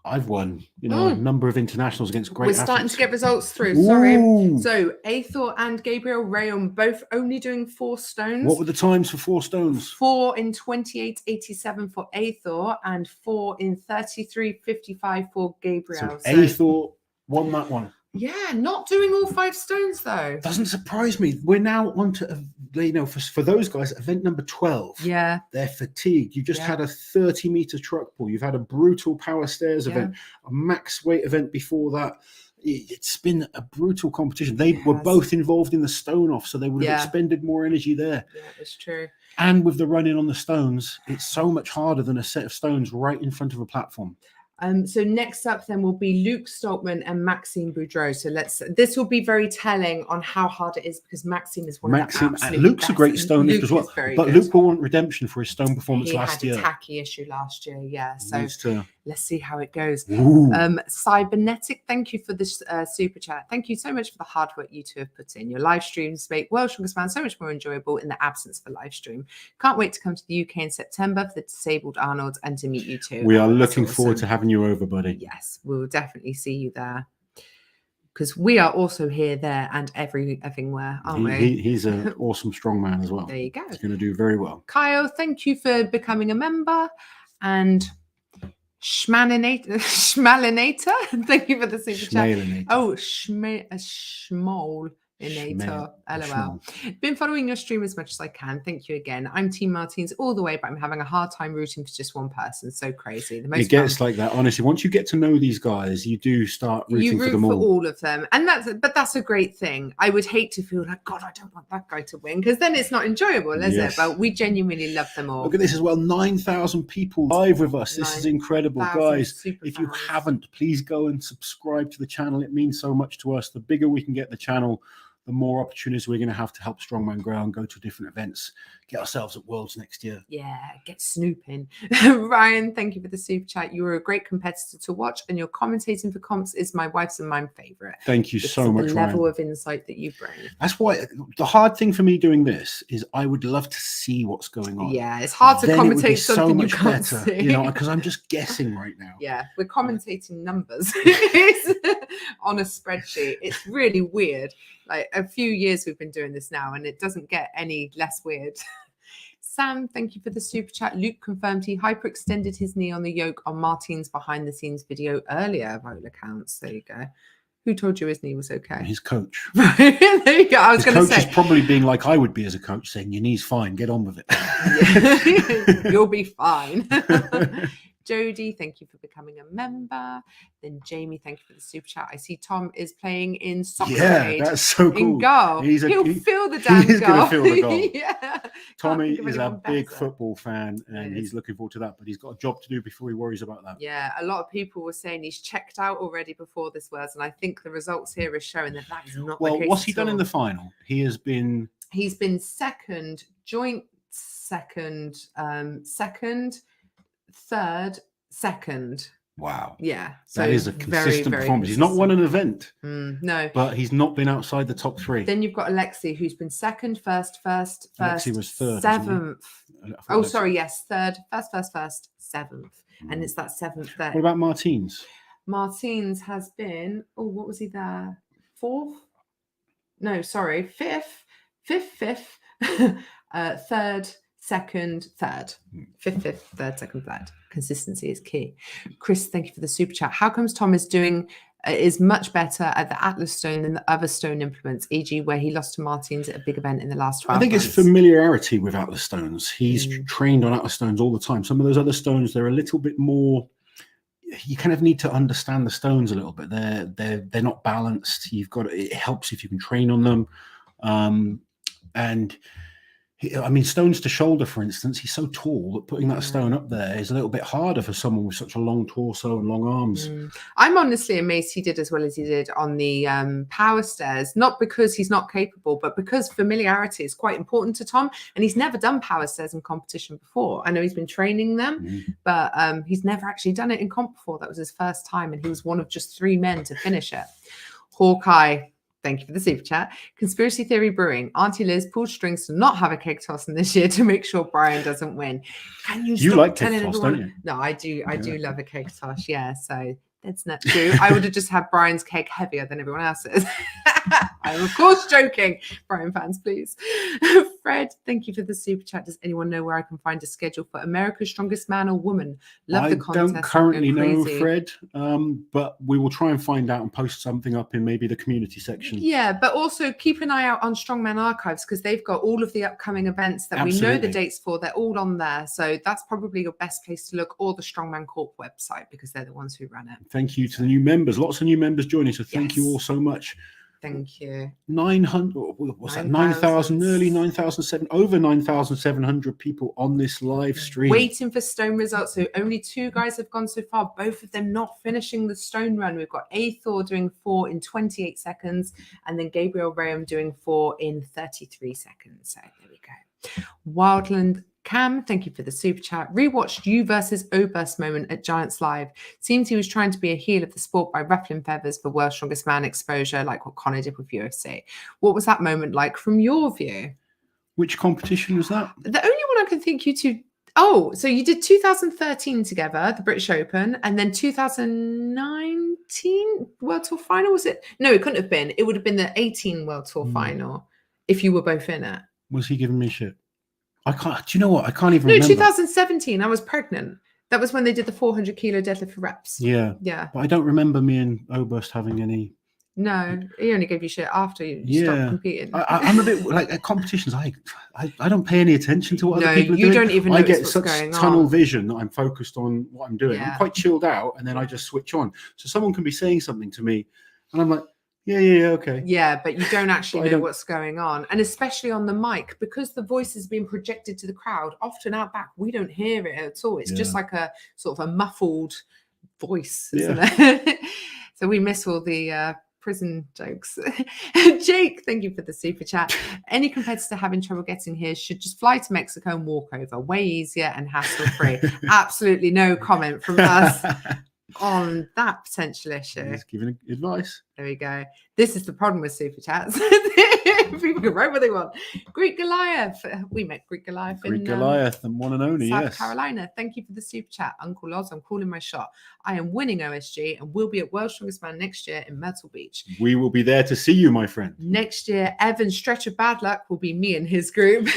I've won, you know, a number of internationals against great athletes. We're starting to get results through. Sorry. So, Athor and Gabriel Rayon both only doing 4 stones. What were the times for 4 stones? 4 in 28.87 for Athor and 4 in 33.55 for Gabriel. So Athor won that one. Yeah, not doing all 5 stones though. Doesn't surprise me. We're now on to, you know, for those guys, event number 12. Yeah. They're fatigued. You just had a 30-meter truck pull. You've had a brutal power stairs event, a max weight event before that. It's been a brutal competition. They were both involved in the stone off, so they would have expended more energy there. Yeah, it's true. And with the running on the stones, it's so much harder than a set of stones right in front of a platform. So next up then will be Luke Stockman and Maxine Boudreau. So this will be very telling on how hard it is because Maxine is one of the absolute Luke's best. A great stone lift as well. But Luke will want redemption for his stone performance last year. He had a tacky issue last year, yeah. So let's see how it goes. Cybernetic, thank you for this super chat. Thank you so much for the hard work you two have put in. Your live streams make World's Strongest Man so much more enjoyable in the absence of a live stream. Can't wait to come to the UK in September for the Disabled Arnold and to meet you too. We are looking forward to having you over, buddy. Yes, we'll definitely see you there. Because we are also here, there, and everywhere, aren't we? He's an awesome strongman as well. There you go. He's going to do very well. Kyle, thank you for becoming a member. And Schmalinator, thank you for the super chat. Oh, Schmol. Inator, LOL. Been following your stream as much as I can. Thank you again. I'm Team Martins all the way, but I'm having a hard time rooting for just one person. So crazy. It gets like that, honestly. Once you get to know these guys, you do start rooting for them all. all of them, and that's a great thing. I would hate to feel like, God, I don't want that guy to win, because then it's not enjoyable, is it? But we genuinely love them all. Look at this as well. 9,000 people live with us. This is incredible, guys. If you haven't, please go and subscribe to the channel. It means so much to us. The bigger we can get the channel, the more opportunities we're going to have to help Strongman grow and go to different events, get ourselves at Worlds next year. Yeah, get snooping. Ryan, thank you for the super chat. You were a great competitor to watch, and your commentating for comps is my wife's and my favorite. Thank you so much, the level of insight that you bring. That's why the hard thing for me doing this is I would love to see what's going on. Yeah, it's hard to commentate something so much you can't better, see. you know, because I'm just guessing right now. Yeah, we're commentating numbers on a spreadsheet. It's really weird. Like a few years we've been doing this now, and it doesn't get any less weird. Sam, thank you for the super chat. Luke confirmed he hyperextended his knee on the yoke on Martin's behind the scenes video earlier. Roller counts. There you go. Who told you his knee was okay? His coach. Right. There you go. I was going to say. His coach is probably being like I would be as a coach, saying your knee's fine. Get on with it. Yeah. You'll be fine. Jody, thank you for becoming a member. Then Jamie, thank you for the super chat. I see Tom is playing in soccer. Yeah, that's so cool. In goal. He'll feel the damn goal. He's going to feel the goal. Yeah. Tommy is a big football fan, and he's looking forward to that, but he's got a job to do before he worries about that. Yeah, a lot of people were saying he's checked out already before this Worlds, and I think the results here are showing that that is not the case. Well, what's he done in the final? He's been second, joint second, third, second. Wow. Yeah. So that is a consistent performance. He's not won an event. No. But he's not been outside the top three. Then you've got Alexi, who's been second, first. Alexi was third. Seventh. Oh, sorry. Yes. Third, first, seventh. And it's that seventh there. What about Martins? Martins has been, what was he there? Fourth? No, sorry. Fifth, third, second, third. Fifth, third, second, third. Consistency is key. Chris, thank you for the super chat. How comes Tom is much better at the Atlas stone than the other stone implements, e.g. where he lost to Martins at a big event in the last 12 months? I think it's familiarity with Atlas stones. He's trained on Atlas stones all the time. Some of those other stones, they're a little bit more, you kind of need to understand the stones a little bit. They're not balanced. It helps if you can train on them. Stones to shoulder, for instance, he's so tall that putting that stone up there is a little bit harder for someone with such a long torso and long arms. I'm honestly amazed he did as well as he did on the power stairs, not because he's not capable, but because familiarity is quite important to Tom, and he's never done power stairs in competition before. I know he's been training them, but he's never actually done it in comp before. That was his first time, and he was one of just 3 men to finish it. Hawkeye, thank you for the super chat. Conspiracy theory brewing. Auntie Liz pulled strings to not have a cake toss in this year to make sure Brian doesn't win. Can you stop like telling cake toss, everyone? don't you? No, I do. I do love a cake toss. Yeah, so that's not true. I would have just had Brian's cake heavier than everyone else's. I'm of course joking. Brian fans, please. Fred, thank you for the super chat. Does anyone know where I can find a schedule for America's Strongest Man or Woman? Love the contest. I don't currently know, Fred, but we will try and find out and post something up in maybe the community section. Yeah, but also keep an eye out on Strongman Archives, because they've got all of the upcoming events that we know the dates for. They're all on there. So that's probably your best place to look, or the Strongman Corp website, because they're the ones who run it. Thank you to the new members. Lots of new members joining. So thank you all so much. Thank you. 900, what's that? 9,000, nearly 9,700, over 9,700 people on this live stream. Waiting for stone results. So only 2 guys have gone so far, both of them not finishing the stone run. We've got Athor doing 4 in 28 seconds, and then Gabriel Rayam doing 4 in 33 seconds. So there we go. Wildland Cam, thank you for the super chat. Rewatched you versus Oberst moment at Giants Live. Seems he was trying to be a heel of the sport by ruffling feathers for World's Strongest Man exposure, like what Conor did with UFC. What was that moment like from your view? Which competition was that? The only one I can think you two. Oh, so you did 2013 together, the British Open, and then 2019 World Tour final, was it? No, it couldn't have been. It would have been the 18 World Tour final if you were both in it. Was he giving me shit? I can't. Do you know what? I can't even remember. 2017. I was pregnant. That was when they did the 400 kilo deadlift for reps. Yeah. Yeah. But I don't remember me and Oberst having any No, he only gave you shit after you stopped competing. I'm a bit like at competitions. I don't pay any attention to what other people are you doing. Don't even I notice get what's such going tunnel on. vision that I'm focused on what I'm doing. I'm quite chilled out, and then I just switch on. So someone can be saying something to me, and I'm like, yeah, okay. Yeah, but you don't actually know what's going on. And especially on the mic, because the voice is being projected to the crowd, often out back, we don't hear it at all. It's just like a sort of a muffled voice, isn't it? So we miss all the prison jokes. Jake, thank you for the super chat. Any competitor having trouble getting here should just fly to Mexico and walk over. Way easier and hassle-free. Absolutely no comment from us on that potential issue. He's giving advice. There we go. This is the problem with super chats. People can write what they want. Greek Goliath. We met Greek Goliath Goliath, the one and only, South Carolina. Thank you for the super chat. Uncle Loz, I'm calling my shot. I am winning OSG and will be at World's Strongest Man next year in Myrtle Beach. We will be there to see you, my friend. Next year, Evan's stretch of bad luck will be me and his group.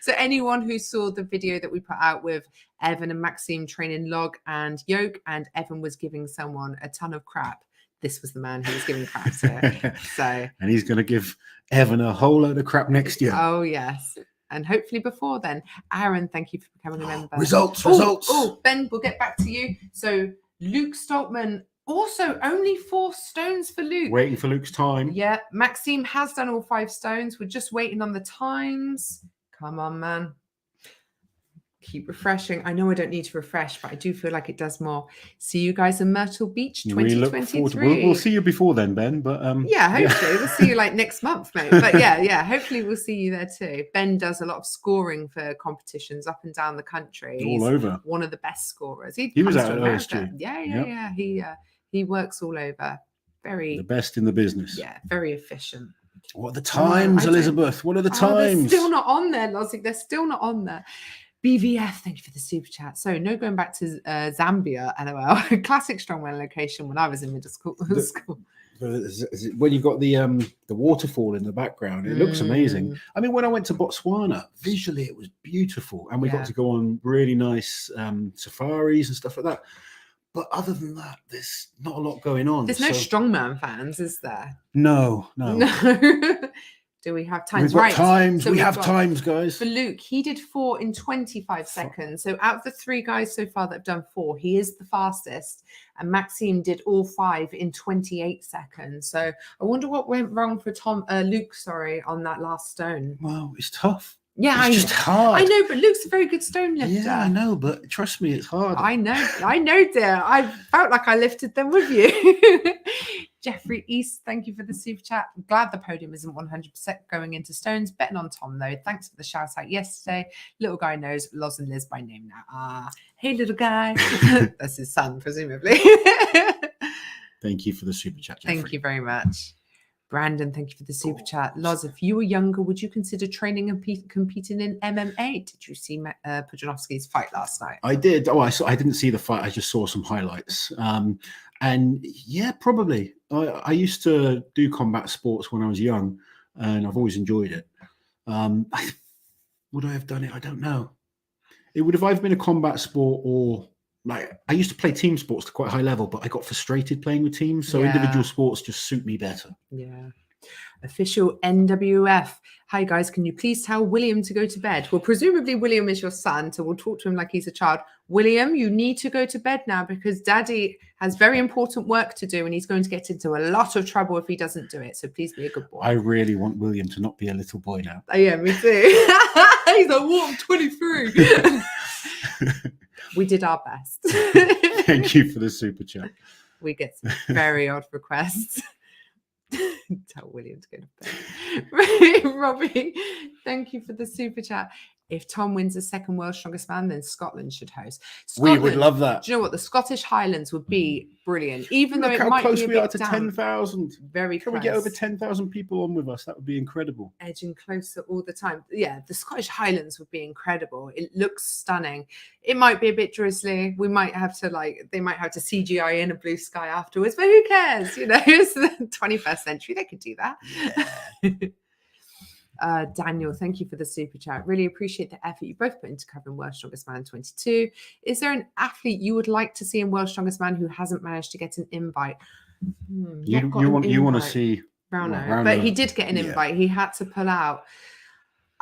So anyone who saw the video that we put out with Evan and Maxine training log and yoke, and Evan was giving someone a ton of crap, this was the man who was giving crap to. So, and he's going to give Evan a whole load of crap next year. Oh, yes. And hopefully before then. Aaron, thank you for becoming a member. Results. Oh, Ben, we'll get back to you. So Luke Stockman, also only 4 stones for Luke. Waiting for Luke's time. Yeah, Maxime has done all 5 stones. We're just waiting on the times. Come on, man. Keep refreshing. I know I don't need to refresh, but I do feel like it does more. See you guys in Myrtle Beach 2023. We'll see you before then, Ben. But hopefully we'll see you like next month, mate. But hopefully we'll see you there too. Ben does a lot of scoring for competitions up and down the country. He's all over. One of the best scorers. He was out at OSG. Yeah. He works all over. The best in the business. Yeah, very efficient. What are the times, Elizabeth? What are the times? They're still not on there, Lozic. They're still not on there. BVF, thank you for the super chat. So no going back to Zambia, LOL. Classic strongman location when I was in middle school. When you've got the waterfall in the background, it looks amazing. I mean, when I went to Botswana, visually it was beautiful, and we got to go on really nice safaris and stuff like that. But other than that, there's not a lot going on. There's no strongman fans, is there? No. Do we have times? We've got times. So we have times, guys. For Luke, he did 4 in 25 seconds. So out of the 3 guys so far that have done 4, he is the fastest. And Maxime did all 5 in 28 seconds. So I wonder what went wrong for Luke, on that last stone. Well, it's tough. Yeah, it's just hard. I know, but Luke's a very good stone lifter. Yeah, I know, but trust me, it's hard. I know, dear. I felt like I lifted them with you. Jeffrey East, thank you for the super chat. I'm glad the podium isn't 100% going into stones. Betting on Tom, though. Thanks for the shout out yesterday. Little guy knows Loz and Liz by name now. Hey, little guy. That's his son, presumably. Thank you for the super chat, Jeffrey. Thank you very much. Brandon, thank you for the super chat. Loz, if you were younger, would you consider training and competing in MMA? Did you see Pudzianowski's fight last night? I did. I didn't see the fight. I just saw some highlights. And yeah, probably. I used to do combat sports when I was young, and I've always enjoyed it. Would I have done it? I don't know. It would have either been a combat sport or I used to play team sports to quite a high level, but I got frustrated playing with teams. So individual sports just suit me better. Yeah. Official NWF. Hi, guys. Can you please tell William to go to bed? Well, presumably William is your son, so we'll talk to him like he's a child. William, you need to go to bed now because Daddy has very important work to do and he's going to get into a lot of trouble if he doesn't do it. So please be a good boy. I really want William to not be a little boy now. Oh, yeah, me too. He's like, what? I'm 23. We did our best. Thank you for the super chat. We get some very odd requests. Tell William to go to bed. Robbie, thank you for the super chat. If Tom wins the second World's Strongest Man, then Scotland should host. We would love that. Do you know what? The Scottish Highlands would be brilliant. Even though it might be a bit down. Look how close we are to 10,000. Very close. Can we get over 10,000 people on with us? That would be incredible. Edging closer all the time. Yeah, the Scottish Highlands would be incredible. It looks stunning. It might be a bit drizzly. We might have to they might have to CGI in a blue sky afterwards, but who cares? You know, it's the 21st century. They could do that. Yeah. Daniel, thank you for the super chat. Really appreciate the effort you both put into covering World's Strongest Man 22. Is there an athlete you would like to see in World's Strongest Man who hasn't managed to get an invite? You want to see Rauno, but he did get an invite. He had to pull out.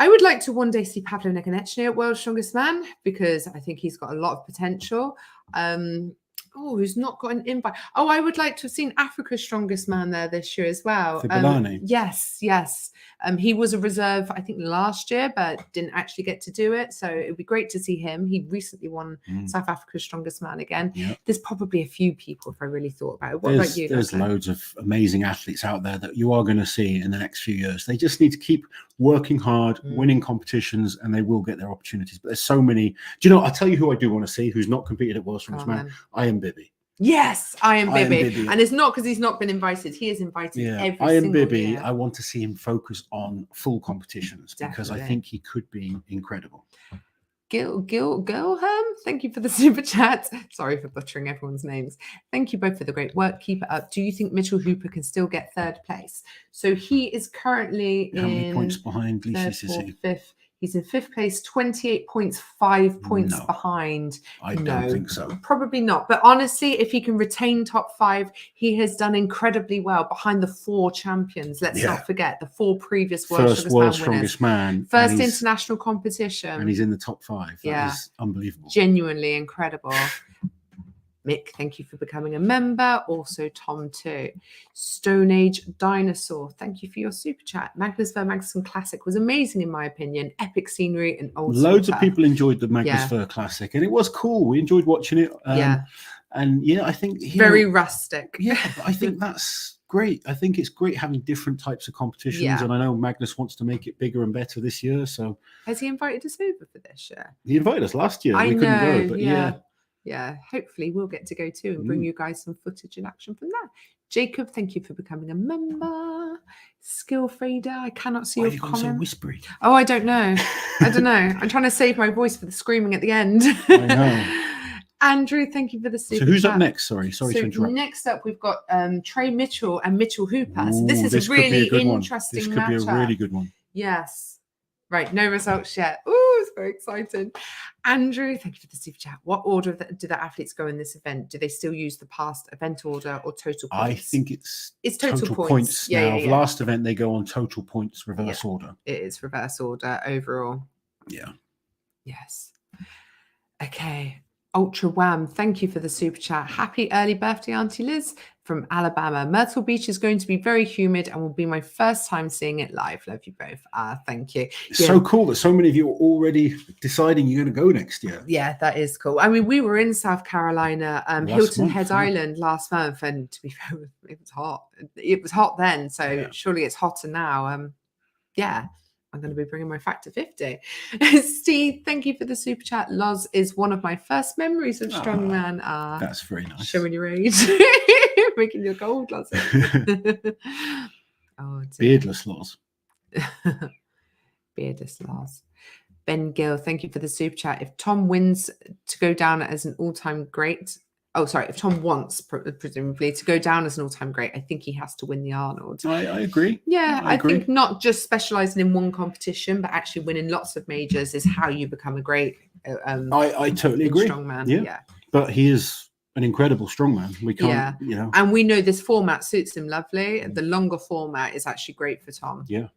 I would like to one day see Pablo Nekonechny at World's Strongest Man because I think he's got a lot of potential. Who's not got an invite? Oh, I would like to have seen Africa's Strongest Man there this year as well. Yes. He was a reserve, I think, last year, but didn't actually get to do it. So it would be great to see him. He recently won South Africa's Strongest Man again. Yep. There's probably a few people if I really thought about it. What about you? There's loads of amazing athletes out there that you are going to see in the next few years. They just need to keep working hard, winning competitions, and they will get their opportunities. But there's so many. Do you know, I'll tell you who I do want to see who's not competed at World's Strongest Man. I am Bibby. Yes, I am Bibby. And it's not because he's not been invited. He is invited every single year. I want to see him focus on full competitions because I think he could be incredible. Gilham, thank you for the super chat. Sorry for butchering everyone's names. Thank you both for the great work. Keep it up. Do you think Mitchell Hooper can still get third place? So he is currently how many points behind Lisa? Fifth. He's in fifth place, 28 points, 5 points behind. I don't think so. Probably not. But honestly, if he can retain top 5, he has done incredibly well behind the 4 champions. Let's not forget the 4 previous World's Strongest Man winners. First international competition. And he's in the top 5. That is unbelievable. Genuinely incredible. Mick, thank you for becoming a member. Also, Tom too. Stone Age Dinosaur, thank you for your super chat. Magnus Ver Magnuson Classic was amazing in my opinion. Epic scenery and old. Loads of people enjoyed the Magnus Ver Classic, and it was cool. We enjoyed watching it. And I think very rustic. Yeah, but I think that's great. I think it's great having different types of competitions, and I know Magnus wants to make it bigger and better this year. So has he invited us over for this year? He invited us last year. We couldn't go, but yeah, hopefully we'll get to go too and bring you guys some footage and action from that. Jacob, thank you for becoming a member. Skill Fader, I cannot see your comment. So whispery? Oh, I don't know. I'm trying to save my voice for the screaming at the end. I know. Andrew, thank you for the super So who's chat. up next? Sorry to interrupt. Next up, we've got Trey Mitchell and Mitchell Hooper. So this is a really interesting matchup. This could be a really good one. Yes. Right, no results yet. Oh, it's very exciting. Andrew, thank you for the super chat. What order do the athletes go in this event? Do they still use the past event order or total points? I think it's total points. Now, last event, they go on total points reverse order. It is reverse order overall. Yeah. Yes. Okay. Ultra Wham, thank you for the super chat. Happy early birthday, Auntie Liz from Alabama. Myrtle Beach is going to be very humid and will be my first time seeing it live. Love you both. Thank you. It's so cool that so many of you are already deciding you're going to go next year. Yeah, that is cool. I mean, we were in South Carolina, Hilton Head Island last month, and to be fair, it was hot. It was hot then, so surely it's hotter now. I'm going to be bringing my factor 50. Steve, thank you for the super chat. Loz is one of my first memories of Strongman. That's very nice. Showing your age. Making your gold, Loz. Beardless Loz. Beardless Loz. Ben Gill, thank you for the super chat. If Tom wins to go down as an all-time great... if Tom wants, presumably, to go down as an all-time great, I think he has to win the Arnold. I agree. Yeah, I think not just specialising in one competition, but actually winning lots of majors is how you become a great I totally agree. Strongman. Yeah. But he is an incredible strongman. We can't, And we know this format suits him lovely. The longer format is actually great for Tom. Yeah.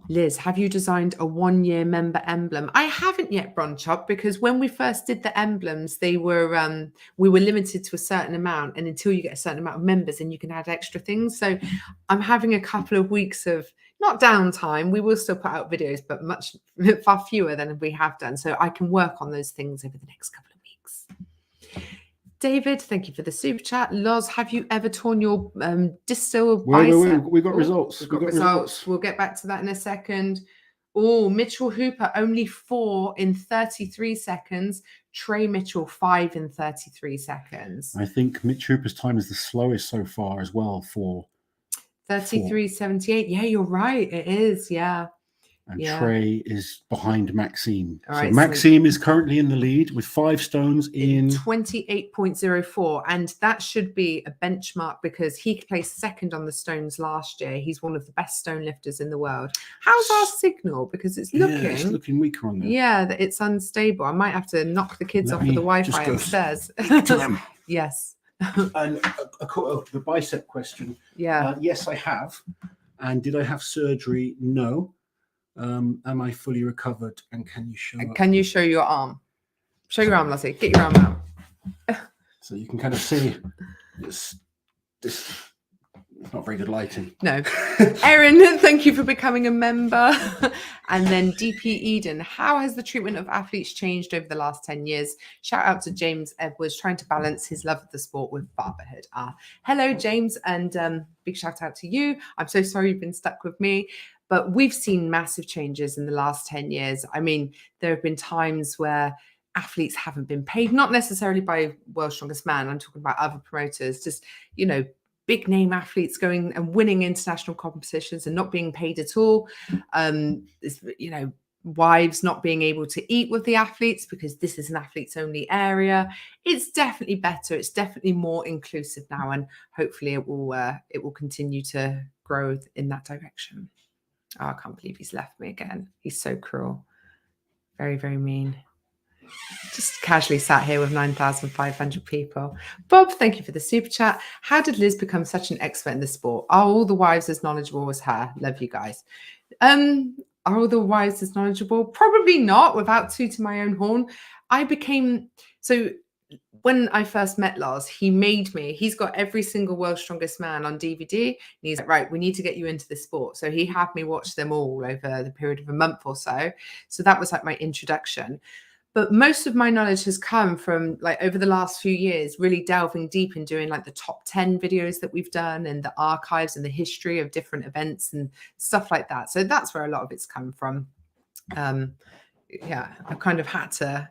Liz, have you designed a 1-year member emblem? I haven't yet, Bronchop, because when we first did the emblems, they were we were limited to a certain amount, and until you get a certain amount of members, then you can add extra things. So I'm having a couple of weeks of not downtime. We will still put out videos, but far fewer than we have done. So I can work on those things over the next couple of weeks. David, thank you for the super chat. Loz, have you ever torn your distal bicep? We got results. We've got results. We'll get back to that in a second. Oh, Mitchell Hooper, only 4 in 33 seconds. Trey Mitchell, 5 in 33 seconds. I think Mitch Hooper's time is the slowest so far as well for 33.78. Yeah, you're right. It is. Yeah. and Trey is behind Maxine. All so right, Maxine is currently in the lead with 5 stones in 28.04, and that should be a benchmark because he placed second on the stones last year. He's one of the best stone lifters in the world. How's our signal? Because it's looking weaker on there. Yeah, that it's unstable. I might have to knock the kids off of the Wi-Fi upstairs. To them. Yes. And the bicep question. Yeah. Yes, I have. And did I have surgery? No. Am I fully recovered? And can you show? Can you show your arm? Show your arm, Lassie. Get your arm out. So you can kind of see this. Not very good lighting. No. Erin, thank you for becoming a member. And then DP Eden, how has the treatment of athletes changed over the last 10 years? Shout out to James Edwards, trying to balance his love of the sport with fatherhood. Hello, James, and big shout out to you. I'm so sorry you've been stuck with me, but we've seen massive changes in the last 10 years. I mean, there have been times where athletes haven't been paid, not necessarily by World's Strongest Man. I'm talking about other promoters, just, big name athletes going and winning international competitions and not being paid at all. Wives not being able to eat with the athletes because this is an athletes only area. It's definitely better. It's definitely more inclusive now, and hopefully it will continue to grow in that direction. Oh, I can't believe he's left me again. He's so cruel. Very, very mean. Just casually sat here with 9,500 people. Bob, thank you for the super chat. How did Liz become such an expert in the sport? Are all the wives as knowledgeable as her? Love you guys. Are all the wives as knowledgeable? Probably not, without tooting my own horn. When I first met Lars, he's got every single World's Strongest Man on DVD. And he's like, right, we need to get you into the sport. So he had me watch them all over the period of a month or so. So that was like my introduction. But most of my knowledge has come from over the last few years, really delving deep and doing the top 10 videos that we've done and the archives and the history of different events and stuff like that. So that's where a lot of it's come from. I kind of had to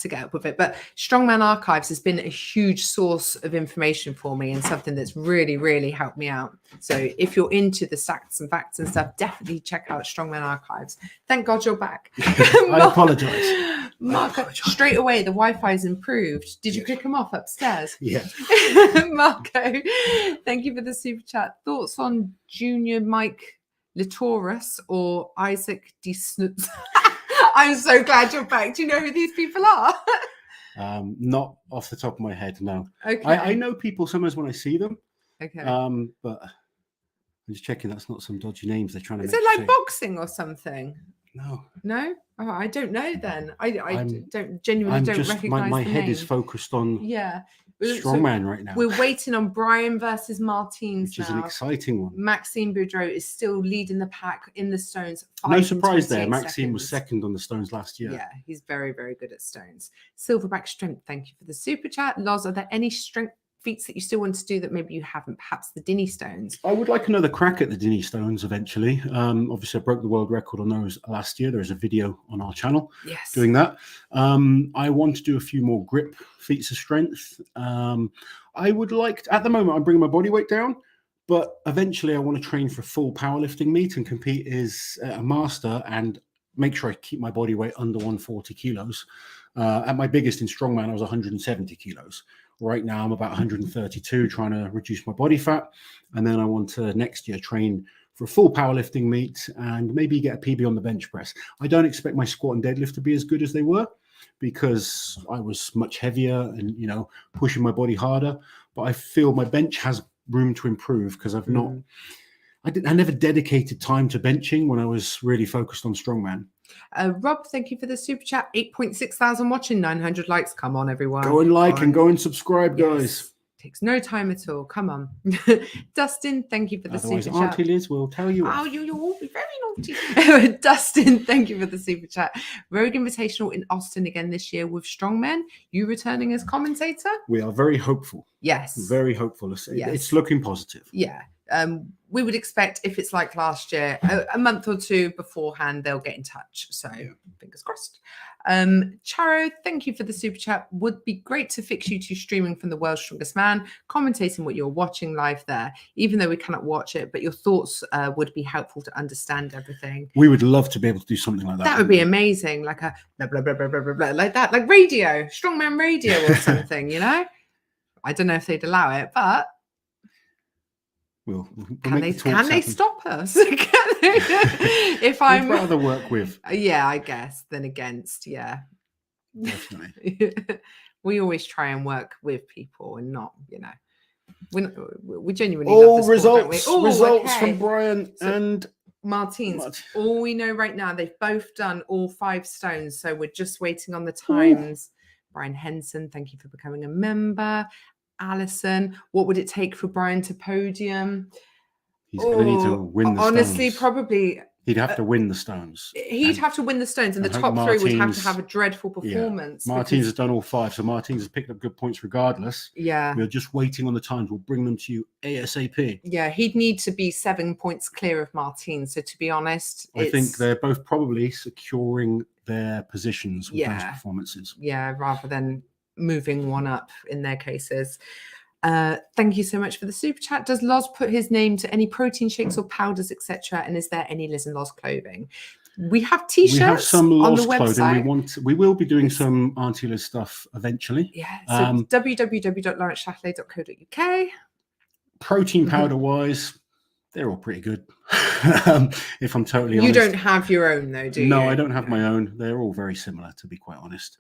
get up with it. But Strongman Archives has been a huge source of information for me and something that's really, really helped me out. So if you're into the stats and facts and stuff, definitely check out Strongman Archives. Thank God you're back. I apologize. Marco, straight away, the Wi-Fi's improved. Did you kick him off upstairs? Yeah. Marco, thank you for the super chat. Thoughts on Junior Mike Litoris or Isaac D. Snoots? I'm so glad you're back. Do you know who these people are? Not off the top of my head, no. Okay. I know people sometimes when I see them. Okay. But I'm just checking that's not some dodgy names they're trying to Is make. it like boxing or something? No. No? Oh, I don't know then. I don't genuinely recognize my the head name. is focused on Strongman right now. We're waiting on Brian versus Martins which is an exciting one. Maxine Boudreau is still leading the pack in the stones. No surprise there. Maxine was second on the stones last year. Yeah, he's very, very good at stones. Silverback Strength, thank you for the super chat. Loz, are there any strength feats that you still want to do that maybe you haven't? Perhaps the Dinny stones. I would like another crack at the Dinny stones eventually. Obviously I broke the world record on those last year. There's a video on our channel doing that. I want to do a few more grip feats of strength. I would like to, at the moment I'm bringing my body weight down, but eventually I want to train for a full powerlifting meet and compete as a master and make sure I keep my body weight under 140 kilos. At my biggest in Strongman I was 170 kilos. Right now, I'm about 132, trying to reduce my body fat. And then I want to next year train for a full powerlifting meet and maybe get a PB on the bench press. I don't expect my squat and deadlift to be as good as they were because I was much heavier and, pushing my body harder. But I feel my bench has room to improve because I never dedicated time to benching when I was really focused on Strongman. Rob, thank you for the super chat. 8.6 thousand watching, 900 likes. Come on, everyone. Go and like and go and subscribe, guys. Takes no time at all. Come on. Dustin, thank you for the super chat. Auntie Liz will tell you. Oh, you'll all be very naughty. Dustin, thank you for the super chat. Rogue Invitational in Austin again this year with Strongman. You returning as commentator? We are very hopeful. Yes. Very hopeful. It's looking positive. Yeah. We would expect if it's like last year, a month or two beforehand, they'll get in touch. So fingers crossed. Charo, thank you for the super chat. Would be great to fix you two streaming from the World's Strongest Man, commentating what you're watching live there, even though we cannot watch it, but your thoughts would be helpful to understand everything. We would love to be able to do something like that. That would be amazing, like a blah, blah, blah, blah, blah, blah, blah, like that, like radio, Strongman radio or something, you know? I don't know if they'd allow it, but we'll can they stop us? If I'm We'd rather work with. Yeah, I guess, than against. Yeah. Definitely. We always try and work with people and not, you know, we genuinely all love the sport, don't we? Results from Brian and Martins. All we know right now, they've both done all 5 stones, so we're just waiting on the times. Brian Henson, thank you for becoming a member. Alison, what would it take for Brian to podium? He's going to need to win the honestly, stones. Probably. He'd have to win the stones. He'd have to win the stones, and the top 3 would have to have a dreadful performance. Yeah. Martins has done all 5, so Martins has picked up good points regardless. Yeah. We're just waiting on the times. We'll bring them to you ASAP. Yeah, he'd need to be 7 points clear of Martins. So to be honest, I think they're both probably securing their positions with those performances. Yeah, rather than moving one up in their cases. Thank you so much for the super chat. Does Loz put his name to any protein shakes or powders, etc.? And is there any Liz and Loz clothing? We have t-shirts. We have some Loz on the website. Clothing. We will be doing some Auntie Liz stuff eventually. Yeah. So www.lawrencechatelet.co.uk. Protein powder wise, they're all pretty good. If I'm totally honest. You don't have your own though, do you? No, I don't have my own. They're all very similar, to be quite honest.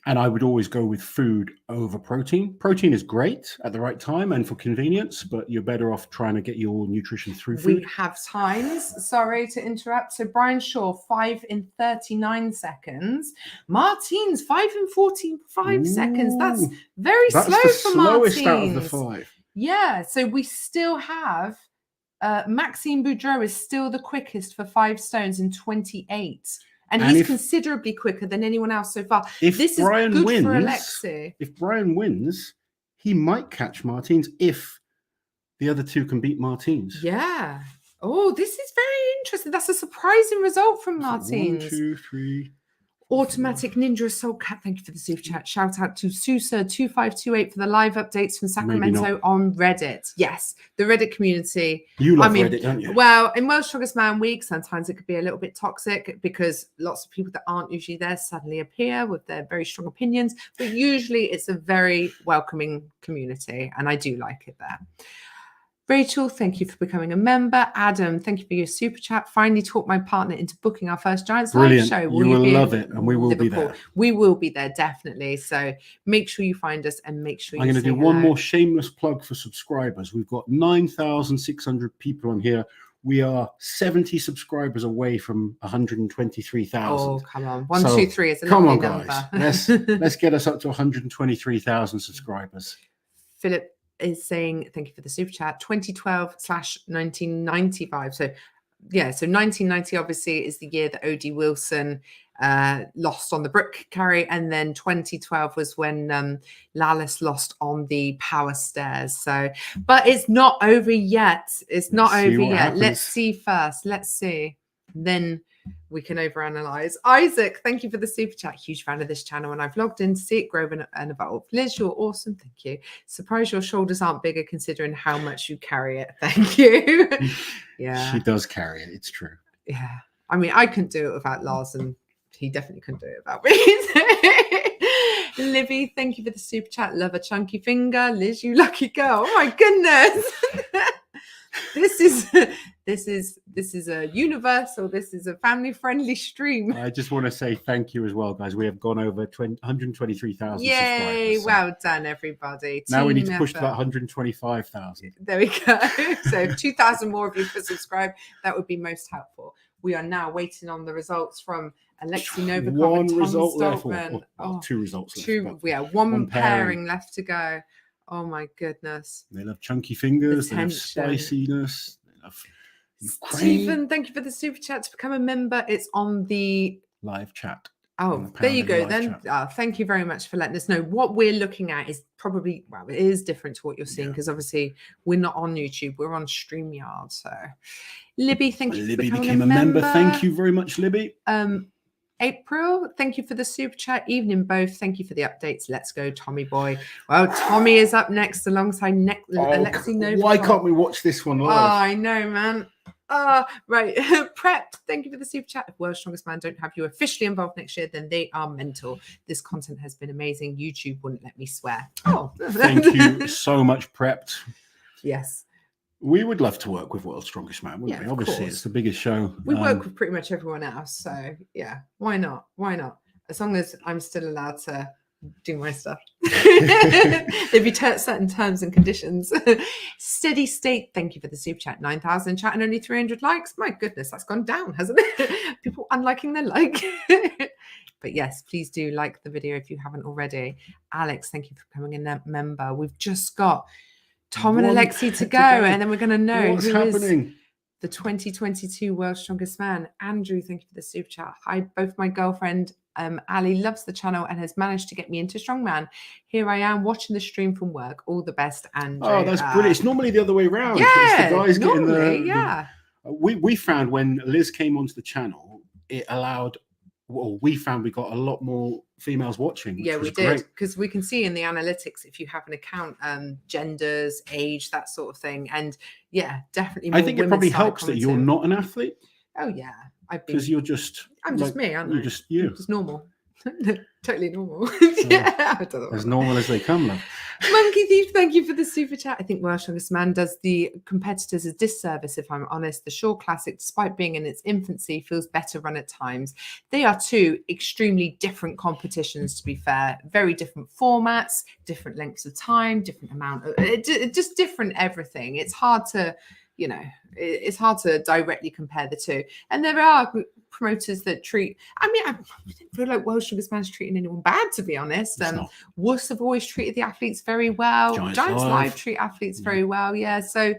And I would always go with food over protein. Protein is great at the right time and for convenience, but you're better off trying to get your nutrition through food. We have times. Sorry to interrupt. So Brian Shaw, 5 in 39 seconds. Martins, 5 in 45 seconds. That's very slow for Martins. Slowest out of the 5. Yeah. So we still have Maxine Boudreau is still the quickest for 5 stones in 28. And he's considerably quicker than anyone else so far. This Brian is good wins, for Alexi. If Brian wins, he might catch Martins if the other 2 can beat Martins. Yeah. Oh, this is very interesting. That's a surprising result from Martins. 1, 2, 3. Automatic Ninja Soul Cat, thank you for the super chat. Shout out to Susa2528 for the live updates from Sacramento on Reddit. Yes, the Reddit community. You love Reddit, don't you? Well, in World's Strongest Man week, sometimes it could be a little bit toxic because lots of people that aren't usually there suddenly appear with their very strong opinions. But usually it's a very welcoming community, and I do like it there. Rachel, thank you for becoming a member. Adam, thank you for your super chat. Finally talked my partner into booking our first Giants live show. You will love it, and we will be there. We will be there, definitely. So make sure you find us and make sure you I'm going to do one more shameless plug for subscribers. We've got 9,600 people on here. We are 70 subscribers away from 123,000. Oh, come on. 123 is a lovely number. Guys. Let's get us up to 123,000 subscribers. Philip is saying thank you for the super chat. 2012/1995. So yeah, so 1990 obviously is the year that OD Wilson lost on the brick carry, and then 2012 was when Lallis lost on the power stairs. So, but it's not over yet. It's not over yet. Happens. Let's see first. Let's see. Then we can overanalyze. Isaac, thank you for the super chat. Huge fan of this channel, and I've logged in to see it grow and evolve. Liz, you're awesome. Thank you. Surprised your shoulders aren't bigger considering how much you carry it. Thank you. Yeah. She does carry it. It's true. Yeah. I mean, I couldn't do it without Lars, and he definitely couldn't do it without me. Livy, thank you for the super chat. Love a chunky finger. Liz, you lucky girl. Oh my goodness. This is a universal. This is a family-friendly stream. I just want to say thank you as well, guys. We have gone over 123,000 Yay! subscribers. Well done, everybody. Now we need to push to that 125,000. There we go. So 2,000 more of you could subscribe. That would be most helpful. We are now waiting on the results from Alexi Novikov and Tom Stockman. Two results left. One pairing left to go. Oh my goodness. They love chunky fingers, they love spiciness, they love Stephen, thank you for the super chat to become a member. It's on the live chat. Oh, there you go then. Thank you very much for letting us know. What we're looking at is probably, well, it is different to what you're seeing because obviously we're not on YouTube, we're on StreamYard. So Libby, thank you for becoming a member. Thank you very much, Libby. April, thank you for the super chat. Evening both. Thank you for the updates. Let's go, Tommy boy. Well, Tommy is up next alongside Alexi Novikov. Why can't we watch this one live? Oh, I know, man. Right. Prepped. Thank you for the super chat. If World's Strongest Man don't have you officially involved next year, then they are mental. This content has been amazing. YouTube wouldn't let me swear. Oh, thank you so much, Prepped. Yes. We would love to work with World's Strongest Man, wouldn't we? Obviously, it's the biggest show. We work with pretty much everyone else. So, yeah, why not? Why not? As long as I'm still allowed to do my stuff. There'd be certain terms and conditions. Steady State, thank you for the super chat. 9,000 chat and only 300 likes. My goodness, that's gone down, hasn't it? People unliking their like. But yes, please do like the video if you haven't already. Alex, thank you for becoming a member. We've just got Tom and Alexi to go, and then we're going to know what's happening. The 2022 World's Strongest Man. Andrew, thank you for the super chat. Hi, both my girlfriend Ali loves the channel and has managed to get me into Strongman. Here I am watching the stream from work. All the best, Andrew. Oh, that's brilliant. It's normally the other way around. Yeah, it's the guys normally, getting we found when Liz came onto the channel, it allowed. Well, we found we got a lot more females watching. Yeah, we did, because we can see in the analytics if you have an account, genders, age, that sort of thing, and yeah, definitely. More I think it probably helps that you're not an athlete. Oh yeah, because you're just. I'm just me, aren't I? You're just you. Just normal. Totally normal. Yeah, I don't know. As normal as they come, love. Monkey Thief, thank you for the super chat. I think World's Strongest Man does the competitors a disservice, if I'm honest. The Shaw Classic, despite being in its infancy, feels better run at times. They are two extremely different competitions, to be fair. Very different formats, different lengths of time, different amount of just different everything. It's hard to, it's hard to directly compare the two. And there are promoters that treat, I don't feel like World's Strongest Man's treating anyone bad, to be honest. Wuss have always treated the athletes very well. Giants Live treat athletes very well. Yeah. So,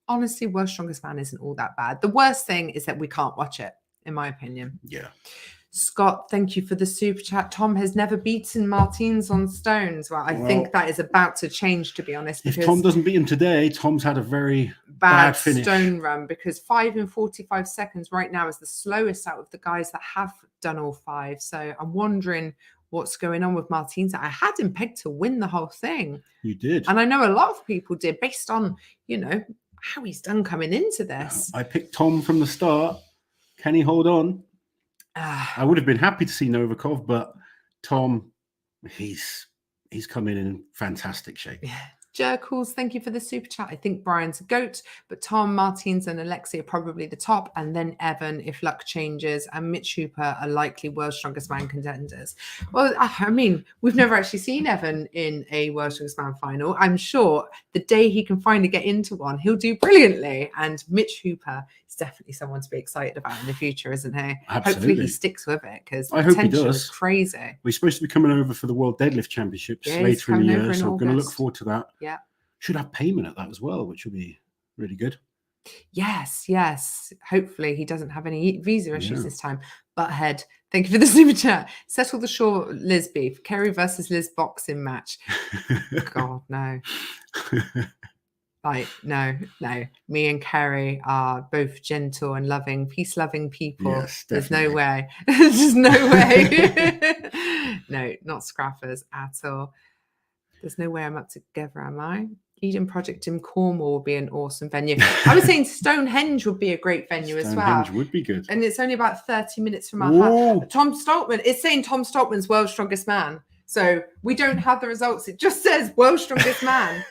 honestly, World's Strongest Man isn't all that bad. The worst thing is that we can't watch it, in my opinion. Yeah. Scott, thank you for the super chat. Tom has never beaten Martins on stones. Well, I think that is about to change, to be honest. If Tom doesn't beat him today, Tom's had a very bad finish. Stone run, because 5 in 45 seconds right now is the slowest out of the guys that have done all 5. So I'm wondering what's going on with Martins. I had him pegged to win the whole thing. You did. And I know a lot of people did, based on, how he's done coming into this. I picked Tom from the start. Can he hold on? I would have been happy to see Novikov, but Tom, he's come in fantastic shape. Yeah. Jerkles, thank you for the super chat. I think Brian's a goat, but Tom, Martins, and Alexi are probably the top, and then Evan, if luck changes, and Mitch Hooper are likely World's Strongest Man contenders. Well, I mean, we've never actually seen Evan in a World's Strongest Man final. I'm sure the day he can finally get into one, he'll do brilliantly. And Mitch Hooper is definitely someone to be excited about in the future, isn't he? Absolutely. Hopefully he sticks with it, because I hope he does. Is crazy. We're supposed to be coming over for the World Deadlift Championships later in the year, so we're going to look forward to that. Yeah. Should have payment at that as well, which would be really good. Yes. Hopefully he doesn't have any visa issues this time. Butthead, thank you for the super chat. Settle the Shaw Liz beef. Kerry versus Liz boxing match. God, no. No. Me and Kerry are both gentle and loving, peace-loving people. Yes, there's no way. There's no way. No, not scrappers at all. There's no way I'm up together, am I? Eden Project in Cornwall would be an awesome venue. I was saying Stonehenge would be a great venue as well. Stonehenge would be good. And it's only about 30 minutes from our house. Tom Stockman, it's saying Tom Stockman's World's Strongest Man. So we don't have the results. It just says World's Strongest Man.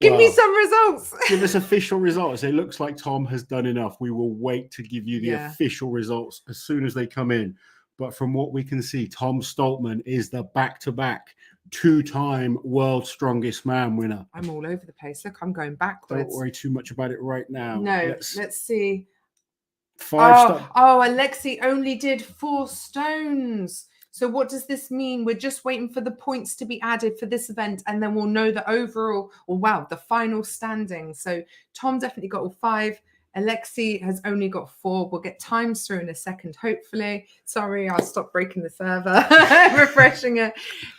Give me some results. Give us official results. It looks like Tom has done enough. We will wait to give you the official results as soon as they come in. But from what we can see, Tom Stockman is the back-to-back 2-time World's Strongest Man winner. I'm all over the place. Look, I'm going backwards. Don't worry too much about it right now. No, let's see. 5 Alexi only did 4 stones. So what does this mean? We're just waiting for the points to be added for this event, and then we'll know the overall, the final standing. So Tom definitely got all 5. Alexi has only got 4. We'll get times through in a second, hopefully. Sorry, I'll stop breaking the server, refreshing it.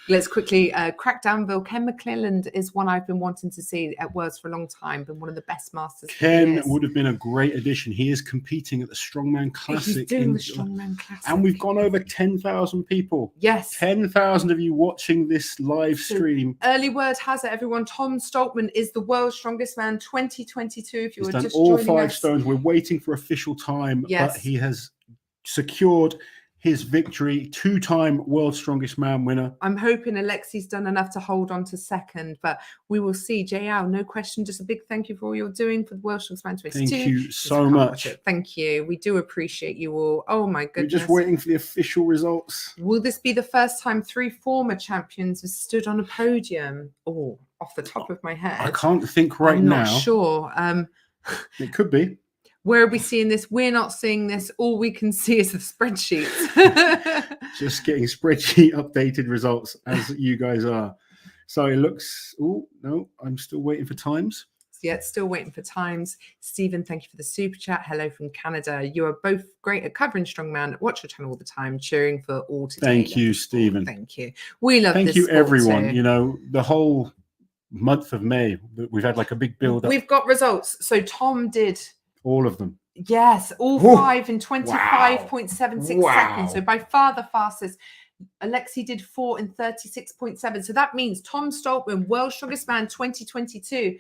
Let's quickly crack Danville. Ken McClelland is one I've been wanting to see at Worlds for a long time. Been one of the best masters. Ken would have been a great addition. He is competing at the Strongman Classic. He's doing the Strongman Classic. And we've gone over 10,000 people. Yes. 10,000 of you watching this live stream. Early word has it, everyone. Tom Stockman is the world's strongest man 2022. If you were done just all joining 5 us. stones. We're waiting for official time, Yes. but he has secured his victory. 2-time world's strongest man winner. I'm hoping Alexi's done enough to hold on to second, but we will see. JL, no question. Just a big thank you for all you're doing for the World Strongest Man 22. Thank you so much. Thank you. We do appreciate you all. Oh my goodness. We're just waiting for the official results. Will this be the first time 3 former champions have stood on a podium? Oh, off the top of my head. I can't think right I'm now. not sure. It could be. Where are we seeing this? We're not seeing this. All we can see is the spreadsheets. Just getting spreadsheet updated results as you guys are. So it looks, oh, no, I'm still waiting for times. Yeah, still waiting for times. Stephen, thank you for the super chat. Hello from Canada. You are both great at covering Strongman. Watch your channel all the time, cheering for all today. Thank you, Stephen. Thank you. We love this. Thank you, sport everyone. too. You know, the whole month of May, we've had like a big build up. We've got results. So Tom did all of them. Yes, all 5 in 25.76 Wow. seconds. So by far the fastest. Alexi did 4 in 36.7. So that means Tom Stockman, World's Strongest Man 2022.